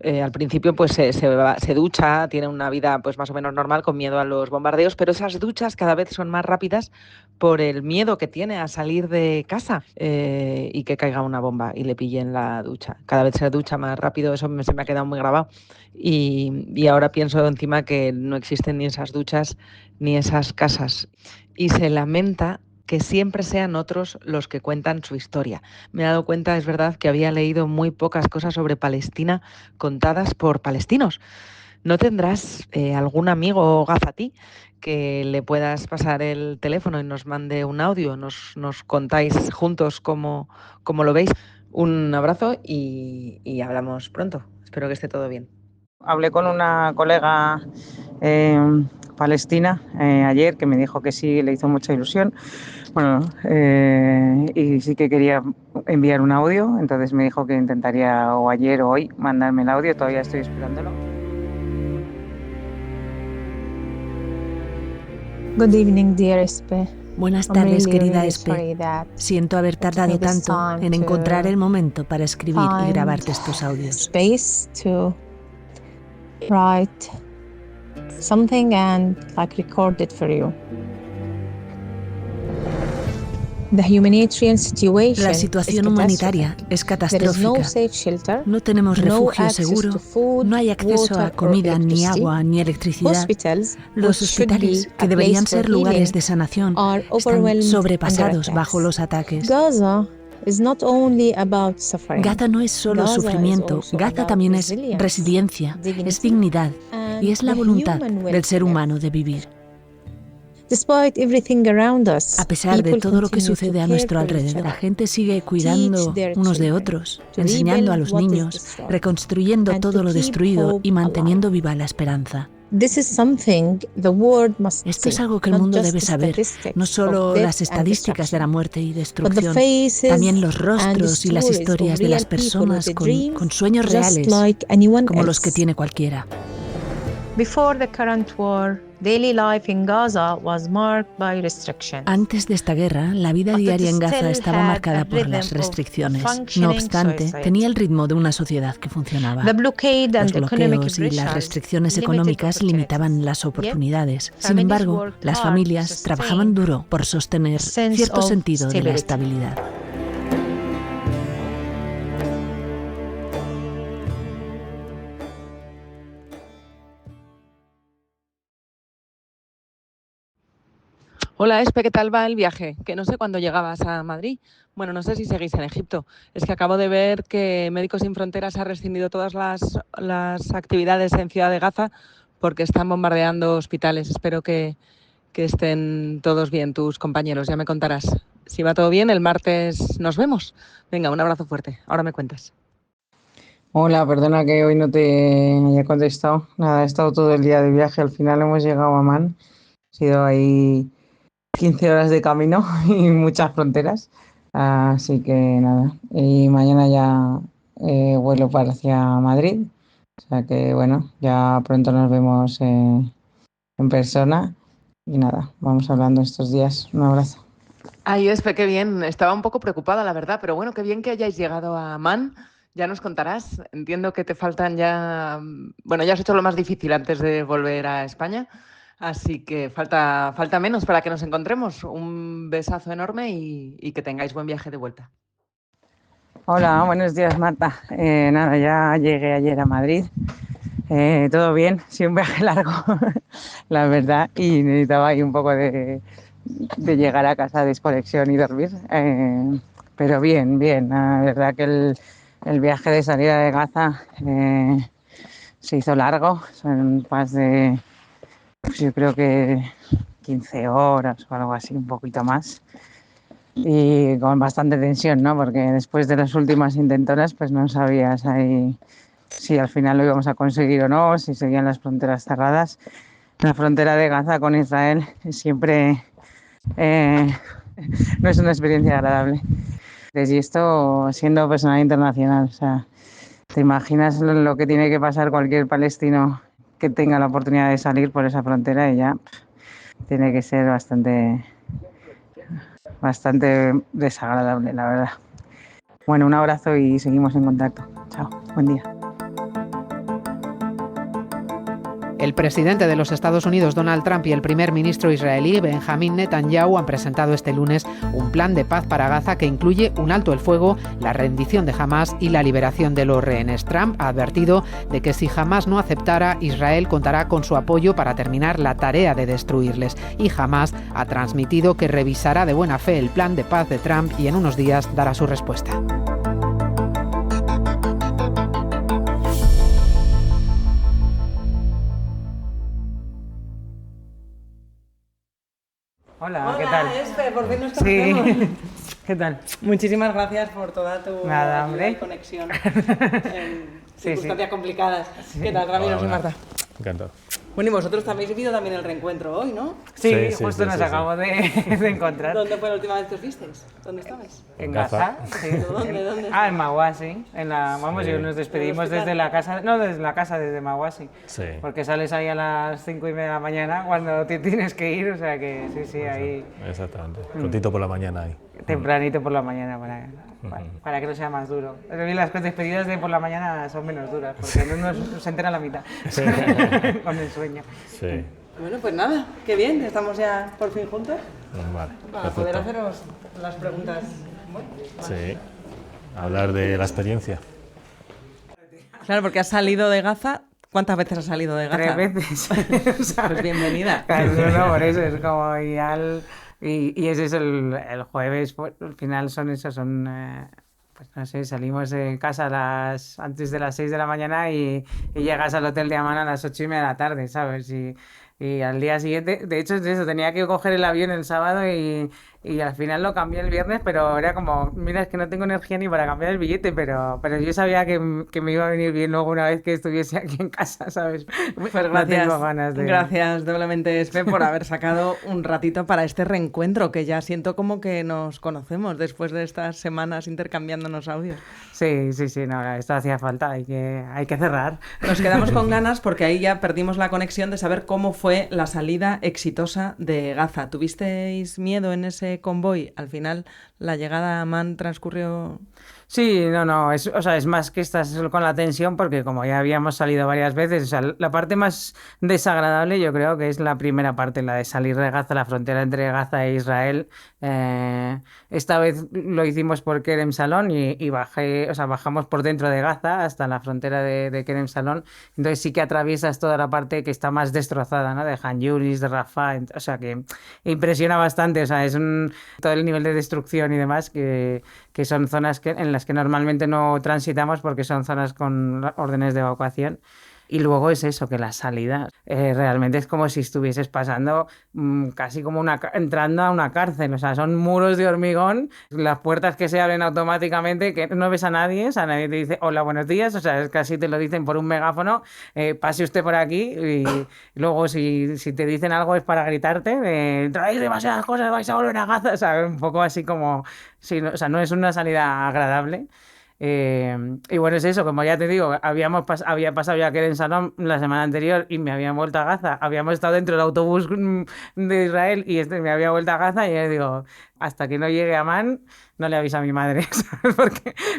al principio pues se ducha, tiene una vida pues más o menos normal con miedo a los bombardeos, pero esas duchas cada vez son más rápidas por el miedo que tiene a salir de casa y que caiga una bomba y le pille en la ducha. Cada vez se ducha más rápido, eso se me ha quedado muy grabado, y ahora pienso encima que no existen ni esas duchas ni esas casas, y se lamenta que siempre sean otros los que cuentan su historia. Me he dado cuenta, es verdad, que había leído muy pocas cosas sobre Palestina contadas por palestinos. ¿No tendrás algún amigo gazatí que le puedas pasar el teléfono y nos mande un audio? Nos contáis juntos cómo lo veis. Un abrazo y hablamos pronto. Espero que esté todo bien. Hablé con una colega Palestina ayer, que me dijo que sí, le hizo mucha ilusión. Bueno, y sí que quería enviar un audio, entonces me dijo que intentaría o ayer o hoy mandarme el audio, todavía estoy esperándolo. Good evening, dear Espe. Buenas tardes, querida Espe. Siento haber tardado tanto en encontrar el momento para escribir y grabarte estos audios. Space to write something and record it for you. La situación humanitaria es catastrófica. No tenemos refugio seguro, no hay acceso a comida, ni agua, ni electricidad. Los hospitales, que deberían ser lugares de sanación, están sobrepasados bajo los ataques. Gaza no es solo sufrimiento, Gaza también es resiliencia, es dignidad y es la voluntad del ser humano de vivir. A pesar de todo lo que sucede a nuestro alrededor, la gente sigue cuidando unos de otros, enseñando a los niños, reconstruyendo todo lo destruido y manteniendo viva la esperanza. Esto es algo que el mundo debe saber, no solo las estadísticas de la muerte y destrucción, también los rostros y las historias de las personas con sueños reales, como los que tiene cualquiera. Antes de esta guerra, la vida diaria en Gaza estaba marcada por las restricciones. No obstante, tenía el ritmo de una sociedad que funcionaba. Los bloqueos y las restricciones económicas limitaban las oportunidades. Sin embargo, las familias trabajaban duro por sostener cierto sentido de la estabilidad. Hola, Espe, ¿qué tal va el viaje? Que no sé cuándo llegabas a Madrid. Bueno, no sé si seguís en Egipto. Es que acabo de ver que Médicos Sin Fronteras ha rescindido todas las actividades en Ciudad de Gaza porque están bombardeando hospitales. Espero que estén todos bien, tus compañeros. Ya me contarás. Si va todo bien, el martes nos vemos. Venga, un abrazo fuerte. Ahora me cuentas. Hola, perdona que hoy no te haya contestado. Nada, he estado todo el día de viaje. Al final hemos llegado a Amán. Ha sido ahí 15 horas de camino y muchas fronteras, así que nada, y mañana ya vuelo para hacia Madrid, o sea que bueno, ya pronto nos vemos en persona y nada, vamos hablando estos días. Un abrazo. Ay, Espe, qué bien, estaba un poco preocupada la verdad, pero bueno, qué bien que hayáis llegado a Amán, ya nos contarás, entiendo que te faltan ya, bueno, ya has hecho lo más difícil antes de volver a España. Así que falta menos para que nos encontremos. Un besazo enorme y que tengáis buen viaje de vuelta. Hola, buenos días, Marta. Nada, ya llegué ayer a Madrid. Todo bien, sí, un viaje largo, la verdad, y necesitaba ahí un poco de llegar a casa, desconexión y dormir. Pero bien, la verdad que el viaje de salida de Gaza se hizo largo, son más de... Pues yo creo que 15 horas o algo así, un poquito más. Y con bastante tensión, ¿no? Porque después de las últimas intentonas, pues no sabías ahí si al final lo íbamos a conseguir o no, si seguían las fronteras cerradas. La frontera de Gaza con Israel siempre no es una experiencia agradable. Y esto siendo personal internacional, o sea, ¿te imaginas lo que tiene que pasar cualquier palestino que tenga la oportunidad de salir por esa frontera? Y ya tiene que ser bastante desagradable, la verdad. Bueno, un abrazo y seguimos en contacto. Chao, buen día. El presidente de los Estados Unidos, Donald Trump, y el primer ministro israelí, Benjamín Netanyahu, han presentado este lunes un plan de paz para Gaza que incluye un alto el fuego, la rendición de Hamás y la liberación de los rehenes. Trump ha advertido de que si Hamás no aceptara, Israel contará con su apoyo para terminar la tarea de destruirles. Y Hamás ha transmitido que revisará de buena fe el plan de paz de Trump y en unos días dará su respuesta. Hola, ¿qué tal? Espe, por fin nos conocemos. Sí. ¿Qué tal? Muchísimas gracias por toda tu conexión en circunstancias complicadas. Sí. ¿Qué tal, Ramiro y Marta? Encantado. Bueno, y vosotros habéis vivido también el reencuentro hoy, ¿no? Sí, justo nos acabamos de encontrar. ¿Dónde fue la última vez que os visteis? ¿Dónde estabais? En Gaza. Sí. ¿Dónde? En Mawasi. Vamos, y nos despedimos desde la casa, desde Mawasi. Sí. Porque sales ahí a las 5:30 de la mañana cuando te tienes que ir, o sea que sí, ahí. Exactamente. Prontito por la mañana ahí. Tempranito por la mañana para que no sea más duro. Pero las despedidas de por la mañana son menos duras, porque no se entera la mitad con el sueño. Sí. Bueno, pues nada, qué bien, estamos ya por fin juntos. Vale. Para poder haceros las preguntas. Sí. Hablar de la experiencia. Claro, porque has salido de Gaza. ¿Cuántas veces has salido de Gaza? 3 veces. Pues bienvenida. Claro, no, por eso es como y ese es el jueves, pues, al final pues no sé, salimos de casa antes de las 6 de la mañana y llegas al hotel de Amán a las 8:30 de la tarde, ¿sabes? Y al día siguiente, de hecho es eso, tenía que coger el avión el sábado y al final lo cambié el viernes, pero era como, mira, es que no tengo energía ni para cambiar el billete, pero yo sabía que me iba a venir bien luego una vez que estuviese aquí en casa, ¿sabes? Pues gracias, no tengo ganas de... Gracias doblemente, Espe, por haber sacado un ratito para este reencuentro, que ya siento como que nos conocemos después de estas semanas intercambiándonos audios. Sí, no, esto hacía falta, hay que cerrar. Nos quedamos con ganas porque ahí ya perdimos la conexión de saber cómo fue la salida exitosa de Gaza. ¿Tuvisteis miedo en ese convoy? Al final, la llegada a Amán transcurrió... Sí, no, es más que estás con la tensión porque como ya habíamos salido varias veces, o sea, la parte más desagradable yo creo que es la primera parte, la de salir de Gaza, la frontera entre Gaza e Israel. Esta vez lo hicimos por Kerem Salón y bajamos por dentro de Gaza hasta la frontera de Kerem Salón, entonces sí que atraviesas toda la parte que está más destrozada, ¿no? De Han Yunis, de Rafah, o sea que impresiona bastante, o sea, es todo el nivel de destrucción y demás que son zonas en las que normalmente no transitamos porque son zonas con órdenes de evacuación. Y luego es eso, que la salida realmente es como si estuvieses pasando casi como entrando a una cárcel. O sea, son muros de hormigón, las puertas que se abren automáticamente, que no ves a nadie, o sea, nadie te dice hola, buenos días, o sea, casi te lo dicen por un megáfono, pase usted por aquí, y luego si te dicen algo es para gritarte, traéis demasiadas cosas, vais a volver a Gaza, o sea, un poco así como, sí, o sea, no es una salida agradable. Y bueno, es eso, como ya te digo, había pasado ya Kerem Salom la semana anterior y me habían vuelto a Gaza, habíamos estado dentro del autobús de Israel y me había vuelto a Gaza y yo digo, hasta que no llegue a Amán no le aviso a mi madre, ¿sabes?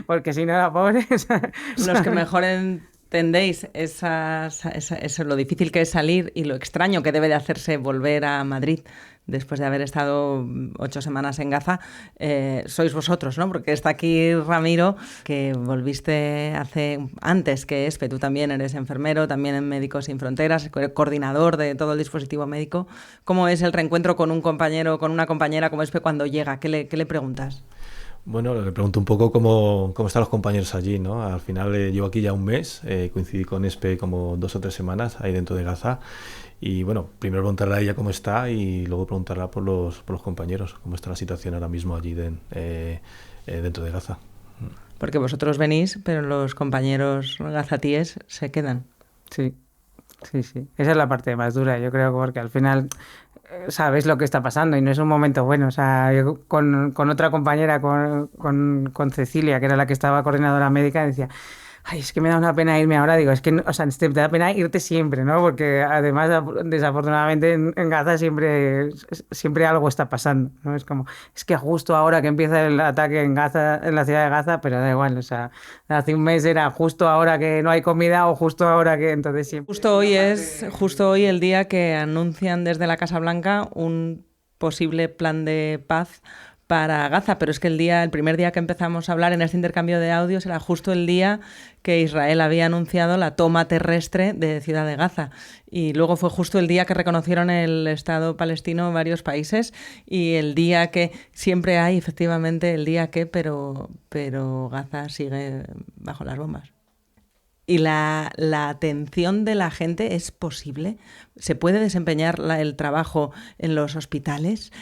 Porque si no la pobre... Los que mejor entendéis eso, lo difícil que es salir y lo extraño que debe de hacerse volver a Madrid después de haber estado 8 semanas en Gaza, sois vosotros, ¿no? Porque está aquí Ramiro, que volviste antes que Espe, tú también eres enfermero, también en Médicos Sin Fronteras, coordinador de todo el dispositivo médico. ¿Cómo es el reencuentro con un compañero, con una compañera como Espe cuando llega? ¿Qué le preguntas? Bueno, le pregunto un poco cómo están los compañeros allí, ¿no? Al final llevo aquí ya un mes, coincidí con Espe como 2 o 3 semanas ahí dentro de Gaza. Y bueno, primero preguntarle a ella cómo está y luego preguntarla por los compañeros, cómo está la situación ahora mismo allí dentro de Gaza. Porque vosotros venís, pero los compañeros gazatíes se quedan. Sí. Esa es la parte más dura, yo creo, porque al final sabes lo que está pasando y no es un momento bueno. O sea, yo con otra compañera, con Cecilia, que era la que estaba coordinadora médica, decía... Ay, es que me da una pena irme ahora, digo, es que, o sea, te da pena irte siempre, ¿no? Porque además, desafortunadamente, en Gaza siempre algo está pasando, ¿no? Es como, es que justo ahora que empieza el ataque en Gaza, en la ciudad de Gaza, pero da igual, o sea, hace un mes era justo ahora que no hay comida o justo ahora que, entonces siempre... Justo hoy el día que anuncian desde la Casa Blanca un posible plan de paz para Gaza, pero es que el primer día que empezamos a hablar en este intercambio de audios era justo el día que Israel había anunciado la toma terrestre de Ciudad de Gaza y luego fue justo el día que reconocieron el Estado palestino varios países y el día que siempre hay efectivamente el día que, pero Gaza sigue bajo las bombas. ¿Y la atención de la gente es posible? ¿Se puede desempeñar el trabajo en los hospitales?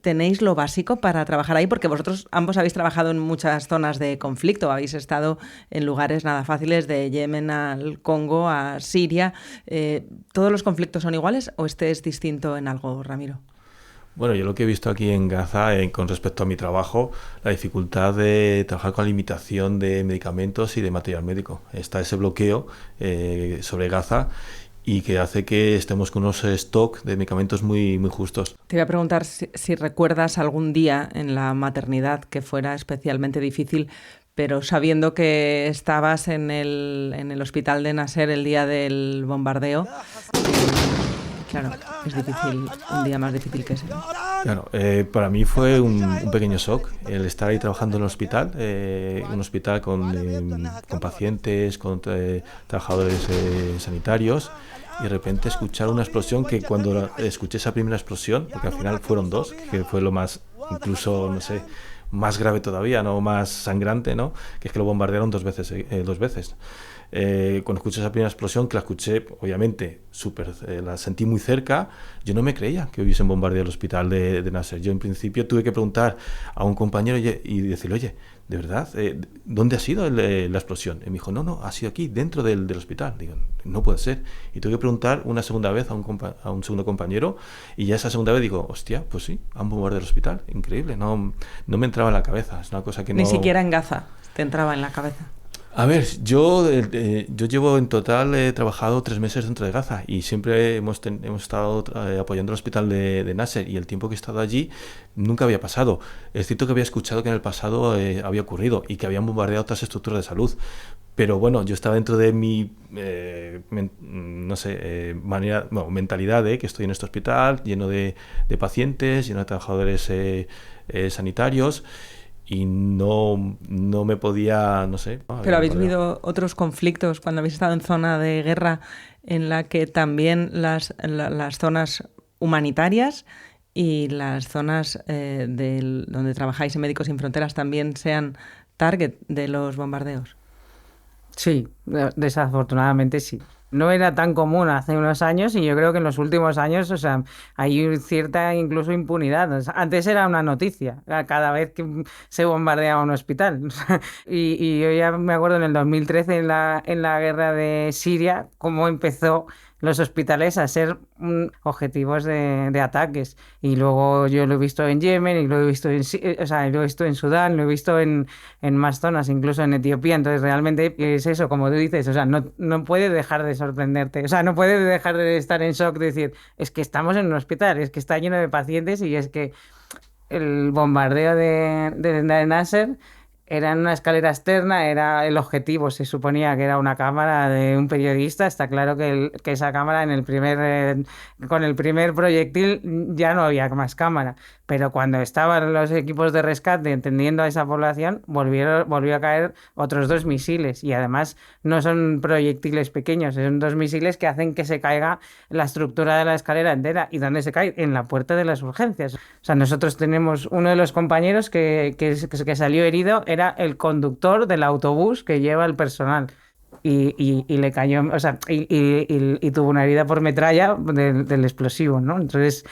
¿Tenéis lo básico para trabajar ahí? Porque vosotros ambos habéis trabajado en muchas zonas de conflicto, habéis estado en lugares nada fáciles, de Yemen al Congo, a Siria. ¿Todos los conflictos son iguales o este es distinto en algo, Ramiro? Bueno, yo lo que he visto aquí en Gaza, con respecto a mi trabajo, la dificultad de trabajar con la limitación de medicamentos y de material médico. Está ese bloqueo sobre Gaza y que hace que estemos con unos stock de medicamentos muy, muy justos. Te voy a preguntar si recuerdas algún día en la maternidad que fuera especialmente difícil, pero sabiendo que estabas en el hospital de Nasser el día del bombardeo. Claro, es difícil, un día más difícil que ese. Claro, para mí fue un pequeño shock el estar ahí trabajando en el hospital, un hospital con pacientes, con trabajadores sanitarios, y de repente escuchar una explosión que cuando escuché esa primera explosión, porque al final fueron dos, que fue lo más, incluso, no sé, más grave todavía, no más sangrante, ¿no? Que es que lo bombardearon dos veces. Cuando escuché esa primera explosión, que la escuché, obviamente, la sentí muy cerca, yo no me creía que hubiesen bombardeado el hospital de Nasser. Yo, en principio, tuve que preguntar a un compañero y decirle, oye, ¿de verdad? ¿Dónde ha sido la explosión? Y me dijo, no, ha sido aquí, dentro del hospital. Digo, no puede ser. Y tuve que preguntar una segunda vez a un segundo compañero, y ya esa segunda vez digo, hostia, pues sí, han bombardeado el hospital. Increíble, no me entraba en la cabeza. Es una cosa que Ni siquiera en Gaza te entraba en la cabeza. A ver, yo llevo en total, he trabajado 3 meses dentro de Gaza y siempre hemos estado apoyando el hospital de Nasser, y el tiempo que he estado allí nunca había pasado. Es cierto que había escuchado que en el pasado había ocurrido y que habían bombardeado otras estructuras de salud, pero bueno, yo estaba dentro de mi mentalidad de que estoy en este hospital lleno de pacientes, lleno de trabajadores sanitarios. Y no me podía, no sé. Pero habéis vivido otros conflictos cuando habéis estado en zona de guerra en la que también las zonas humanitarias y las zonas donde trabajáis en Médicos Sin Fronteras también sean target de los bombardeos. Sí, desafortunadamente sí. No era tan común hace unos años y yo creo que en los últimos años, hay cierta incluso impunidad. Antes era una noticia cada vez que se bombardeaba un hospital. Y yo ya me acuerdo en el 2013 en la guerra de Siria cómo empezó los hospitales a ser objetivos de ataques. Y luego yo lo he visto en Yemen, y lo he visto en Sudán, lo he visto en más zonas, incluso en Etiopía. Entonces realmente es eso, como tú dices, no puede dejar de sorprenderte, no puede dejar de estar en shock, de decir, es que estamos en un hospital, es que está lleno de pacientes, y es que el bombardeo de Nasser era en una escalera externa, era el objetivo, se suponía que era una cámara de un periodista. Está claro que esa cámara con el primer proyectil ya no había más cámara, pero cuando estaban los equipos de rescate entendiendo a esa población, volvió a caer otros 2 misiles, y además no son proyectiles pequeños, son 2 misiles que hacen que se caiga la estructura de la escalera entera. ¿Y dónde se cae? En la puerta de las urgencias. Nosotros tenemos uno de los compañeros que salió herido, era el conductor del autobús que lleva el personal, y le cayó, y tuvo una herida por metralla del explosivo, ¿no? Entonces,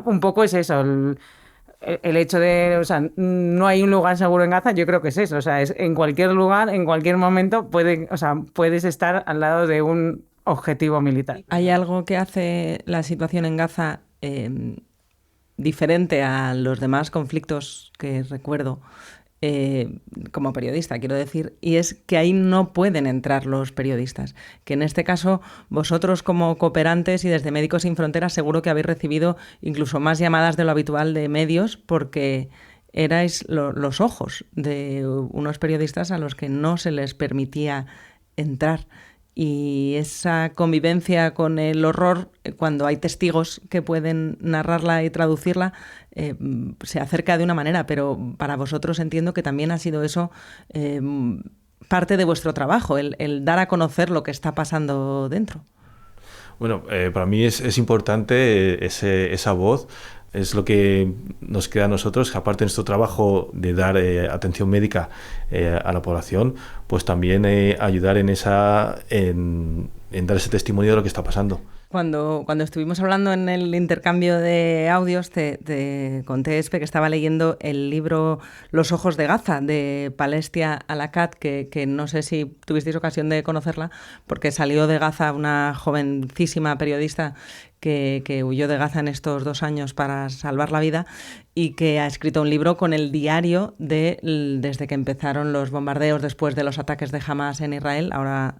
un poco es eso, el hecho de, no hay un lugar seguro en Gaza. Yo creo que es eso, es en cualquier lugar, en cualquier momento puedes estar al lado de un objetivo militar. ¿Hay algo que hace la situación en Gaza diferente a los demás conflictos que recuerdo? Como periodista, quiero decir, y es que ahí no pueden entrar los periodistas, que en este caso vosotros como cooperantes y desde Médicos Sin Fronteras seguro que habéis recibido incluso más llamadas de lo habitual de medios, porque erais los ojos de unos periodistas a los que no se les permitía entrar. Y esa convivencia con el horror, cuando hay testigos que pueden narrarla y traducirla, se acerca de una manera, pero para vosotros entiendo que también ha sido eso parte de vuestro trabajo, el dar a conocer lo que está pasando dentro. Bueno, para mí es importante esa voz Es lo que nos queda a nosotros, aparte de nuestro trabajo de dar atención médica a la población, pues también ayudar en dar ese testimonio de lo que está pasando. Cuando estuvimos hablando en el intercambio de audios, te conté, Espe, que estaba leyendo el libro Los ojos de Gaza, de Palestia Alacat, que no sé si tuvisteis ocasión de conocerla, porque salió de Gaza una jovencísima periodista que huyó de Gaza en estos 2 años para salvar la vida y que ha escrito un libro con el diario desde que empezaron los bombardeos después de los ataques de Hamas en Israel. Ahora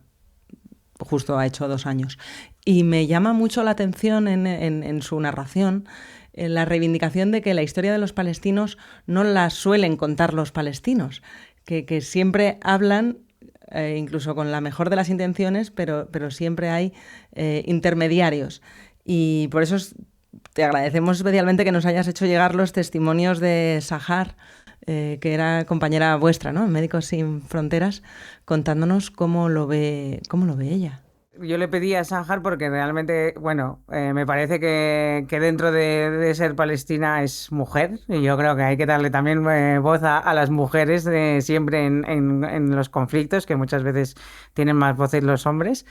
justo ha hecho 2 años. Y me llama mucho la atención en su narración la reivindicación de que la historia de los palestinos no la suelen contar los palestinos, que siempre hablan, incluso con la mejor de las intenciones, pero siempre hay intermediarios. Y por eso te agradecemos especialmente que nos hayas hecho llegar los testimonios de Sahar, que era compañera vuestra, ¿no?, en Médicos Sin Fronteras, contándonos cómo lo ve ella. Yo le pedí a Sahar porque realmente, bueno, me parece que dentro de ser palestina es mujer, y yo creo que hay que darle también voz a las mujeres siempre en los conflictos, que muchas veces tienen más voces los hombres.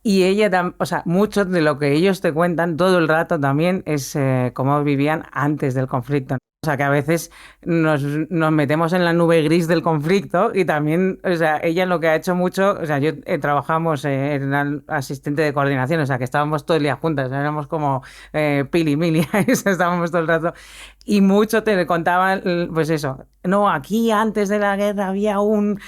Y ella, o sea, mucho de lo que ellos te cuentan todo el rato también es cómo vivían antes del conflicto. O sea, que a veces nos metemos en la nube gris del conflicto y también, o sea, ella lo que ha hecho mucho, o sea, yo trabajamos en asistente de coordinación, o sea, que estábamos todo el día juntas, éramos como Pili, Mili, estábamos todo el rato. Y mucho te contaban, pues eso, no, aquí antes de la guerra había un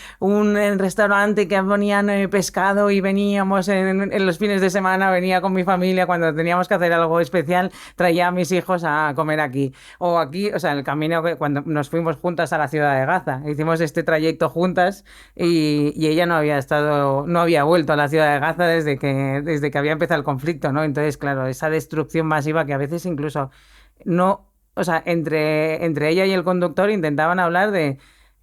restaurante que ponían pescado y veníamos en los fines de semana, venía con mi familia cuando teníamos que hacer algo especial, traía a mis hijos a comer aquí. O aquí, o sea, el camino cuando nos fuimos juntas a la ciudad de Gaza, hicimos este trayecto juntas y ella no había vuelto a la ciudad de Gaza desde que había empezado el conflicto, ¿no? Entonces, claro, esa destrucción masiva que a veces incluso no... O sea, entre ella y el conductor intentaban hablar de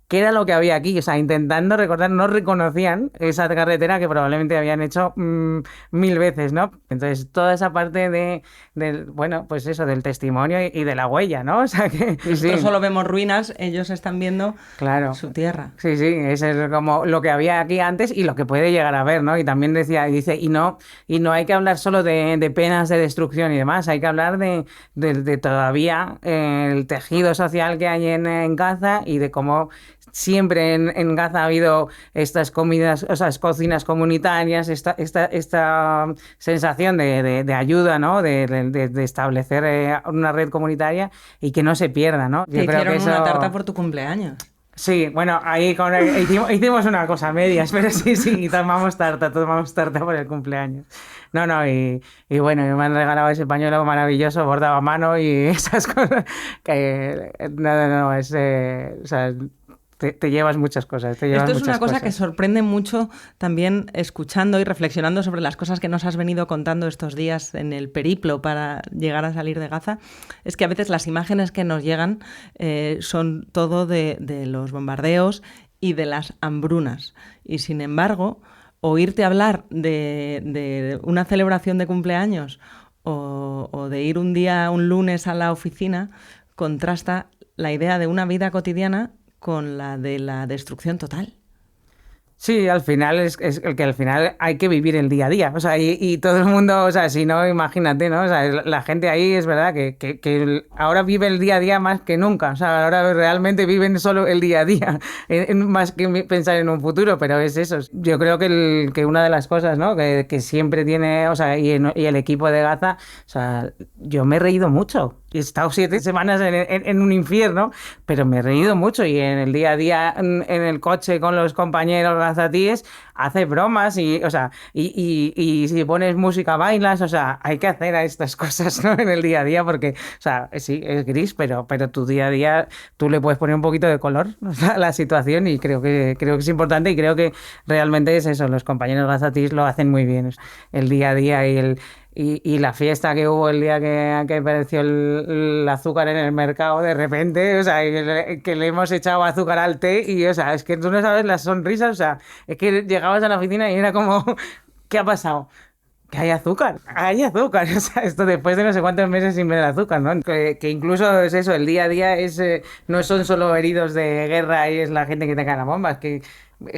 qué era lo que había aquí. O sea, intentando recordar, no reconocían esa carretera que probablemente habían hecho 1000 veces, ¿no? Entonces, toda esa parte bueno, pues eso, del testimonio y de la huella, ¿no? O sea, que... Nosotros sí. solo vemos ruinas, ellos están viendo su tierra. Sí, es como lo que había aquí antes y lo que puede llegar a ver, ¿no? Y también dice, y no hay que hablar solo de penas de destrucción y demás, hay que hablar de todavía el tejido social que hay en Gaza y de cómo siempre en Gaza ha habido estas comidas, o sea, cocinas comunitarias, esta sensación de ayuda, ¿no? De establecer una red comunitaria y que no se pierda, ¿no? Te hicieron una tarta por tu cumpleaños. Sí, bueno, ahí hicimos una cosa a medias, pero sí, tomamos tarta por el cumpleaños. No, y bueno, me han regalado ese pañuelo maravilloso, bordado a mano y esas cosas que o sea, te llevas muchas cosas. Esto es una cosa que sorprende mucho también escuchando y reflexionando sobre las cosas que nos has venido contando estos días en el periplo para llegar a salir de Gaza. Es que a veces las imágenes que nos llegan son todo de los bombardeos y de las hambrunas. Y sin embargo, oírte hablar de una celebración de cumpleaños o de ir un lunes a la oficina contrasta la idea de una vida cotidiana con la de la destrucción total. Sí, al final es el que al final hay que vivir el día a día, o sea, y todo el mundo, o sea, si no, imagínate, ¿no? O sea, la gente ahí es verdad que ahora vive el día a día más que nunca, o sea, ahora realmente viven solo el día a día, más que pensar en un futuro, pero es eso. Yo creo que una de las cosas, ¿no? que siempre tiene, o sea, y el equipo de Gaza, o sea, yo me he reído mucho. He estado 7 semanas en un infierno, pero me he reído mucho y en el día a día en el coche con los compañeros gazatíes hace bromas y si pones música bailas, o sea, hay que hacer a estas cosas, ¿no? En el día a día porque, o sea, sí, es gris, pero tu día a día tú le puedes poner un poquito de color, ¿no? A la situación y creo que es importante y creo que realmente es eso, los compañeros gazatíes lo hacen muy bien, el día a día y la fiesta que hubo el día que apareció el azúcar en el mercado de repente, o sea, que le hemos echado azúcar al té y, o sea, es que tú no sabes las sonrisas, o sea, es que llegabas a la oficina y era como, ¿qué ha pasado? que hay azúcar, o sea, esto después de no sé cuántos meses sin ver azúcar, ¿no? Que incluso es eso, el día a día no son solo heridos de guerra y es la gente que te cae la bomba, es que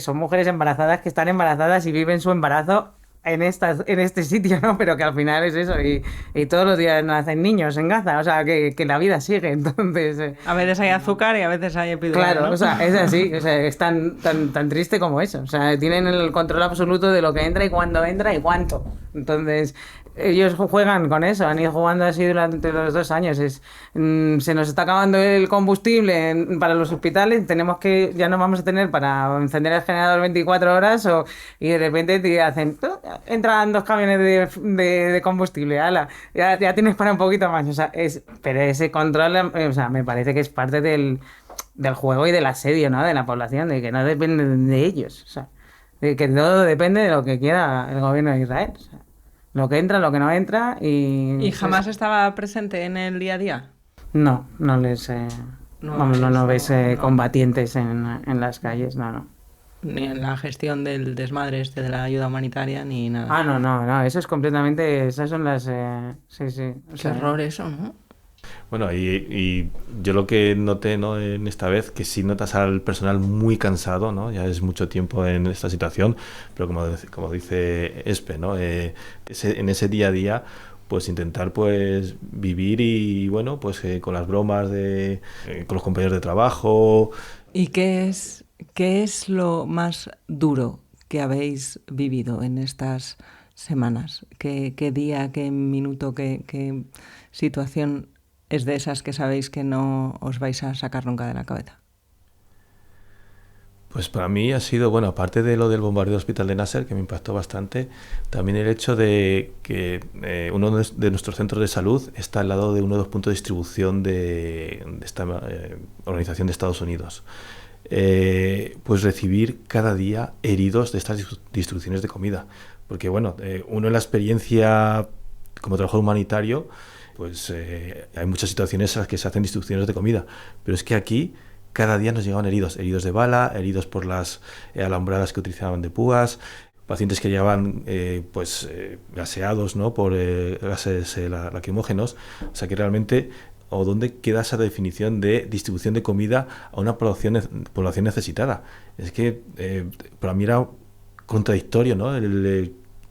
son mujeres embarazadas que están embarazadas y viven su embarazo en este sitio, ¿no? Pero que al final es eso, y todos los días nacen niños en Gaza, o sea, que la vida sigue, entonces... A veces hay azúcar y a veces hay epidural, Claro, ¿no? o sea, es así, o sea, es tan triste como eso, o sea, tienen el control absoluto de lo que entra y cuándo entra y cuánto, entonces... Ellos juegan con eso, han ido jugando así durante los 2 años. Se nos está acabando el combustible para los hospitales, ya no vamos a tener para encender el generador 24 horas y de repente te hacen, entran 2 camiones de combustible, ala, ya tienes para un poquito más. O sea, pero ese control, o sea, me parece que es parte del juego y del asedio, ¿no? De la población, de que no depende de ellos, o sea, de que todo depende de lo que quiera el gobierno de Israel, o sea. Lo que entra, lo que no entra ¿Y jamás estaba presente en el día a día? No les... no ves combatientes en las calles, no. Ni en la gestión del desmadre de la ayuda humanitaria, ni nada. Ah, no, eso es completamente... Esas son las... sí. Qué horror eso, ¿no? Bueno, y yo lo que noté, ¿no?, en esta vez, que sí notas al personal muy cansado, ¿no? Ya es mucho tiempo en esta situación, pero como dice Espe, ¿no? En ese día a día, pues intentar pues vivir y bueno, pues con las bromas con los compañeros de trabajo. ¿Y qué es lo más duro que habéis vivido en estas semanas? ¿Qué día, qué minuto, qué situación es de esas que sabéis que no os vais a sacar nunca de la cabeza? Pues para mí ha sido, bueno, aparte de lo del bombardeo del hospital de Nasser, que me impactó bastante, también el hecho de que uno de nuestros centros de salud está al lado de uno de los puntos de distribución de esta organización de Estados Unidos. Pues recibir cada día heridos de estas distribuciones de comida. Porque bueno, uno en la experiencia como trabajador humanitario, pues hay muchas situaciones en las que se hacen distribuciones de comida, pero es que aquí cada día nos llegaban heridos de bala, heridos por las alambradas que utilizaban de púas, pacientes que llegaban gaseados, ¿no?, por gases lacrimógenos. O sea que realmente, ¿o dónde queda esa definición de distribución de comida a una población necesitada? Es que para mí era contradictorio, ¿no?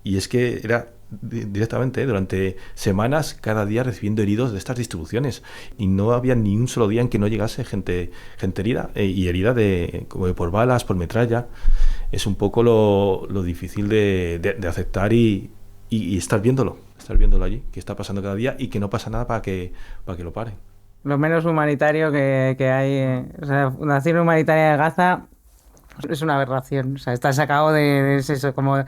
Y es que era directamente durante semanas, cada día recibiendo heridos de estas distribuciones, y no había ni un solo día en que no llegase gente herida, y herida por balas, por metralla. Es un poco lo difícil de aceptar y estar viéndolo allí, que está pasando cada día y que no pasa nada para que lo paren. Lo menos humanitario que hay, o sea, la acción humanitaria de Gaza es una aberración, o sea, está sacado de eso, como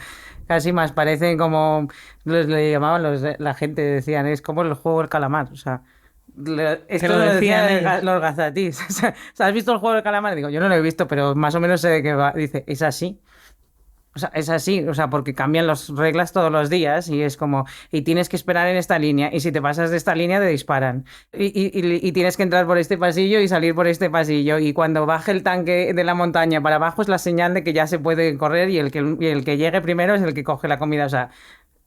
casi más parece como le llamaban la gente, decían, es como el juego del calamar, o sea, esto lo decían los gazatíes. O sea, ¿has visto el juego del calamar? Digo, yo no lo he visto, pero más o menos sé de qué va. Dice, es así. O sea, es así, o sea, porque cambian las reglas todos los días y es como, y tienes que esperar en esta línea, y si te pasas de esta línea te disparan, y tienes que entrar por este pasillo y salir por este pasillo, y cuando baje el tanque de la montaña para abajo es la señal de que ya se puede correr, y el que llegue primero es el que coge la comida. O sea,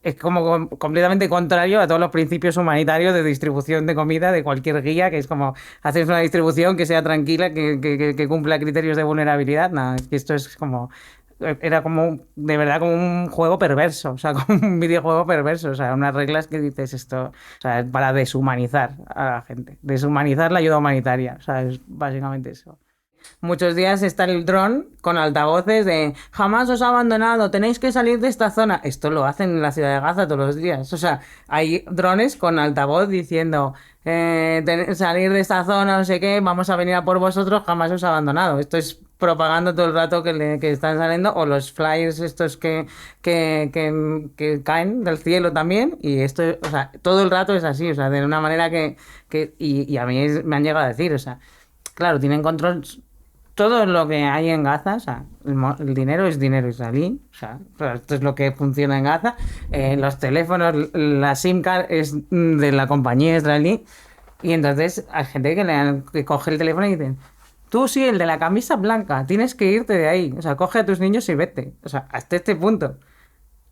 es como completamente contrario a todos los principios humanitarios de distribución de comida de cualquier guía, que es como, haces una distribución que sea tranquila, que cumpla criterios de vulnerabilidad. Nada, es que esto es como... Era como, de verdad, como un juego perverso, o sea, como un videojuego perverso, o sea, unas reglas que dices esto, o sea, es para deshumanizar a la gente, deshumanizar la ayuda humanitaria, o sea, es básicamente eso. Muchos días está el dron con altavoces de jamás os ha abandonado, tenéis que salir de esta zona. Esto lo hacen en la ciudad de Gaza todos los días. O sea, hay drones con altavoz diciendo salir de esta zona, no sé qué, vamos a venir a por vosotros, jamás os ha abandonado. Esto es propagando todo el rato que están saliendo, o los flyers estos que caen del cielo también, y esto, o sea, todo el rato es así, o sea, de una manera y a mí me han llegado a decir, o sea, claro, tienen control todo lo que hay en Gaza, o sea, el dinero es dinero israelí, o sea, esto es lo que funciona en Gaza, los teléfonos, la SIM card es de la compañía israelí, y entonces hay gente que coge el teléfono y dicen, tú sí, el de la camisa blanca, tienes que irte de ahí, o sea, coge a tus niños y vete, o sea, hasta este punto.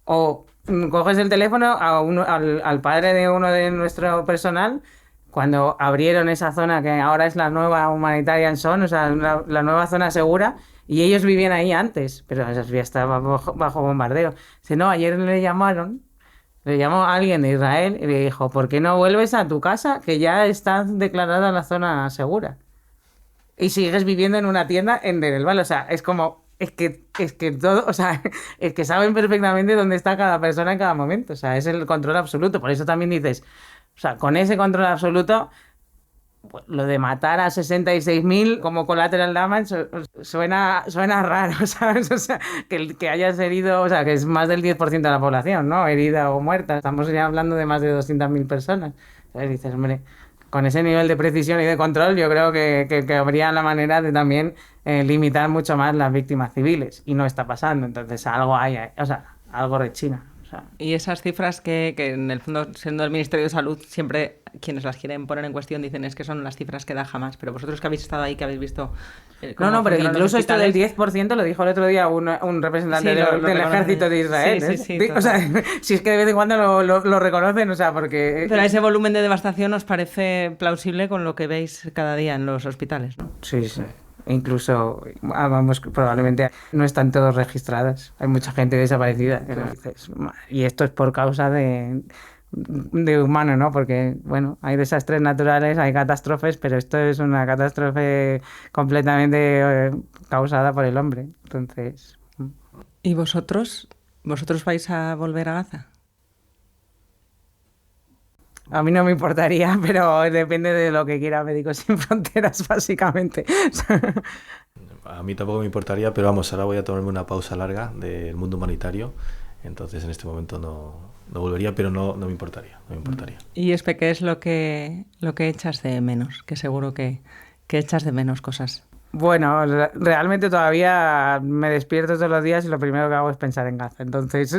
O coges el teléfono al padre de uno de nuestro personal, cuando abrieron esa zona que ahora es la nueva Humanitarian Zone, o sea, la nueva zona segura, y ellos vivían ahí antes, pero ya estaba bajo bombardeo. Dice, no, ayer le llamó a alguien de Israel y le dijo, ¿por qué no vuelves a tu casa que ya está declarada la zona segura? Y sigues viviendo en una tienda en Deir el-Bala. O sea, es que todo, o sea, es que saben perfectamente dónde está cada persona en cada momento. O sea, es el control absoluto. Por eso también dices, o sea, con ese control absoluto, lo de matar a 66.000 como collateral damage suena raro, ¿sabes? O sea, que hayas herido, o sea, que es más del 10% de la población, ¿no? Herida o muerta. Estamos ya hablando de más de 200.000 personas. Entonces dices, hombre, con ese nivel de precisión y de control, yo creo que habría la manera de también limitar mucho más las víctimas civiles. Y no está pasando. Entonces algo hay, o sea, algo rechina. O sea. Y esas cifras que en el fondo, siendo el Ministerio de Salud, siempre quienes las quieren poner en cuestión dicen es que son las cifras que da jamás. Pero vosotros que habéis estado ahí, que habéis visto... No, pero incluso esto del 10% lo dijo el otro día un representante del ejército de Israel. Sí, o sea, si es que de vez en cuando lo reconocen, o sea, porque... Pero ese volumen de devastación os parece plausible con lo que veis cada día en los hospitales, ¿no? Sí. Incluso, vamos, probablemente no están todos registrados. Hay mucha gente desaparecida. Y esto es por causa de humano, ¿no? Porque, bueno, hay desastres naturales, hay catástrofes, pero esto es una catástrofe completamente causada por el hombre. Entonces... ¿Y vosotros vais a volver a Gaza? A mí no me importaría, pero depende de lo que quiera Médicos Sin Fronteras, básicamente. A mí tampoco me importaría, pero vamos, ahora voy a tomarme una pausa larga del mundo humanitario, entonces en este momento no volvería, pero no me importaría. Y Espe, ¿qué es lo que echas de menos? Que seguro que echas de menos cosas. Bueno, realmente todavía me despierto todos los días y lo primero que hago es pensar en Gaza. Entonces,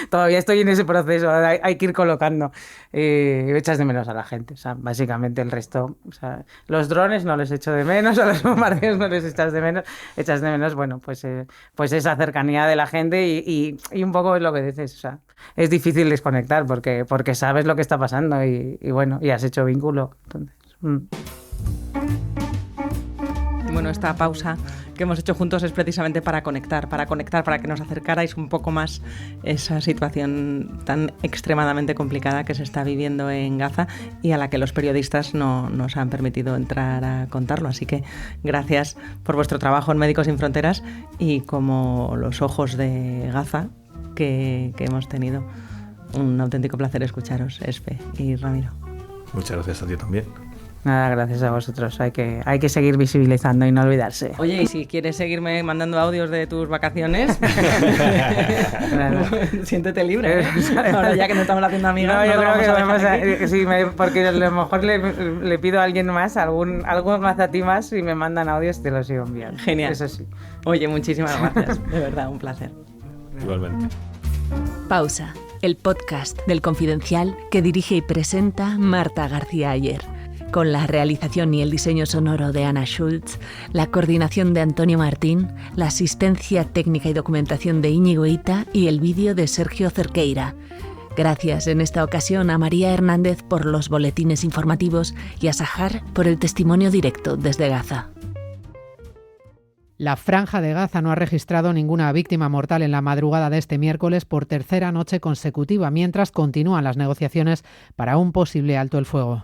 todavía estoy en ese proceso. Hay que ir colocando. Echas de menos a la gente. O sea, básicamente el resto... O sea, los drones no les echo de menos, a los bombardeos no les echas de menos. Echas de menos, bueno, pues esa cercanía de la gente y un poco es lo que dices. O sea, es difícil desconectar porque sabes lo que está pasando y bueno, y has hecho vínculo. Entonces... Bueno, esta pausa que hemos hecho juntos es precisamente para conectar, para que nos acercarais un poco más esa situación tan extremadamente complicada que se está viviendo en Gaza y a la que los periodistas no nos han permitido entrar a contarlo. Así que gracias por vuestro trabajo en Médicos Sin Fronteras y como los ojos de Gaza que hemos tenido. Un auténtico placer escucharos, Espe y Ramiro. Muchas gracias a ti también. Nada, gracias a vosotros. Hay que seguir visibilizando y no olvidarse. Oye, y si quieres seguirme mandando audios de tus vacaciones, siéntete libre, ¿eh? Ahora ya que no estamos haciendo amigas, no yo creo que vamos a sí, porque a lo mejor le pido a alguien más, algo más a ti más, y me mandan audios, te los sigo enviando. Genial. Eso sí. Oye, muchísimas gracias. De verdad, un placer. Igualmente. Pausa, el podcast del Confidencial que dirige y presenta Marta García Ayer. Con la realización y el diseño sonoro de Ana Schultz, la coordinación de Antonio Martín, la asistencia técnica y documentación de Íñigo Ita y el vídeo de Sergio Cerqueira. Gracias en esta ocasión a María Hernández por los boletines informativos y a Sahar por el testimonio directo desde Gaza. La Franja de Gaza no ha registrado ninguna víctima mortal en la madrugada de este miércoles por tercera noche consecutiva, mientras continúan las negociaciones para un posible alto el fuego.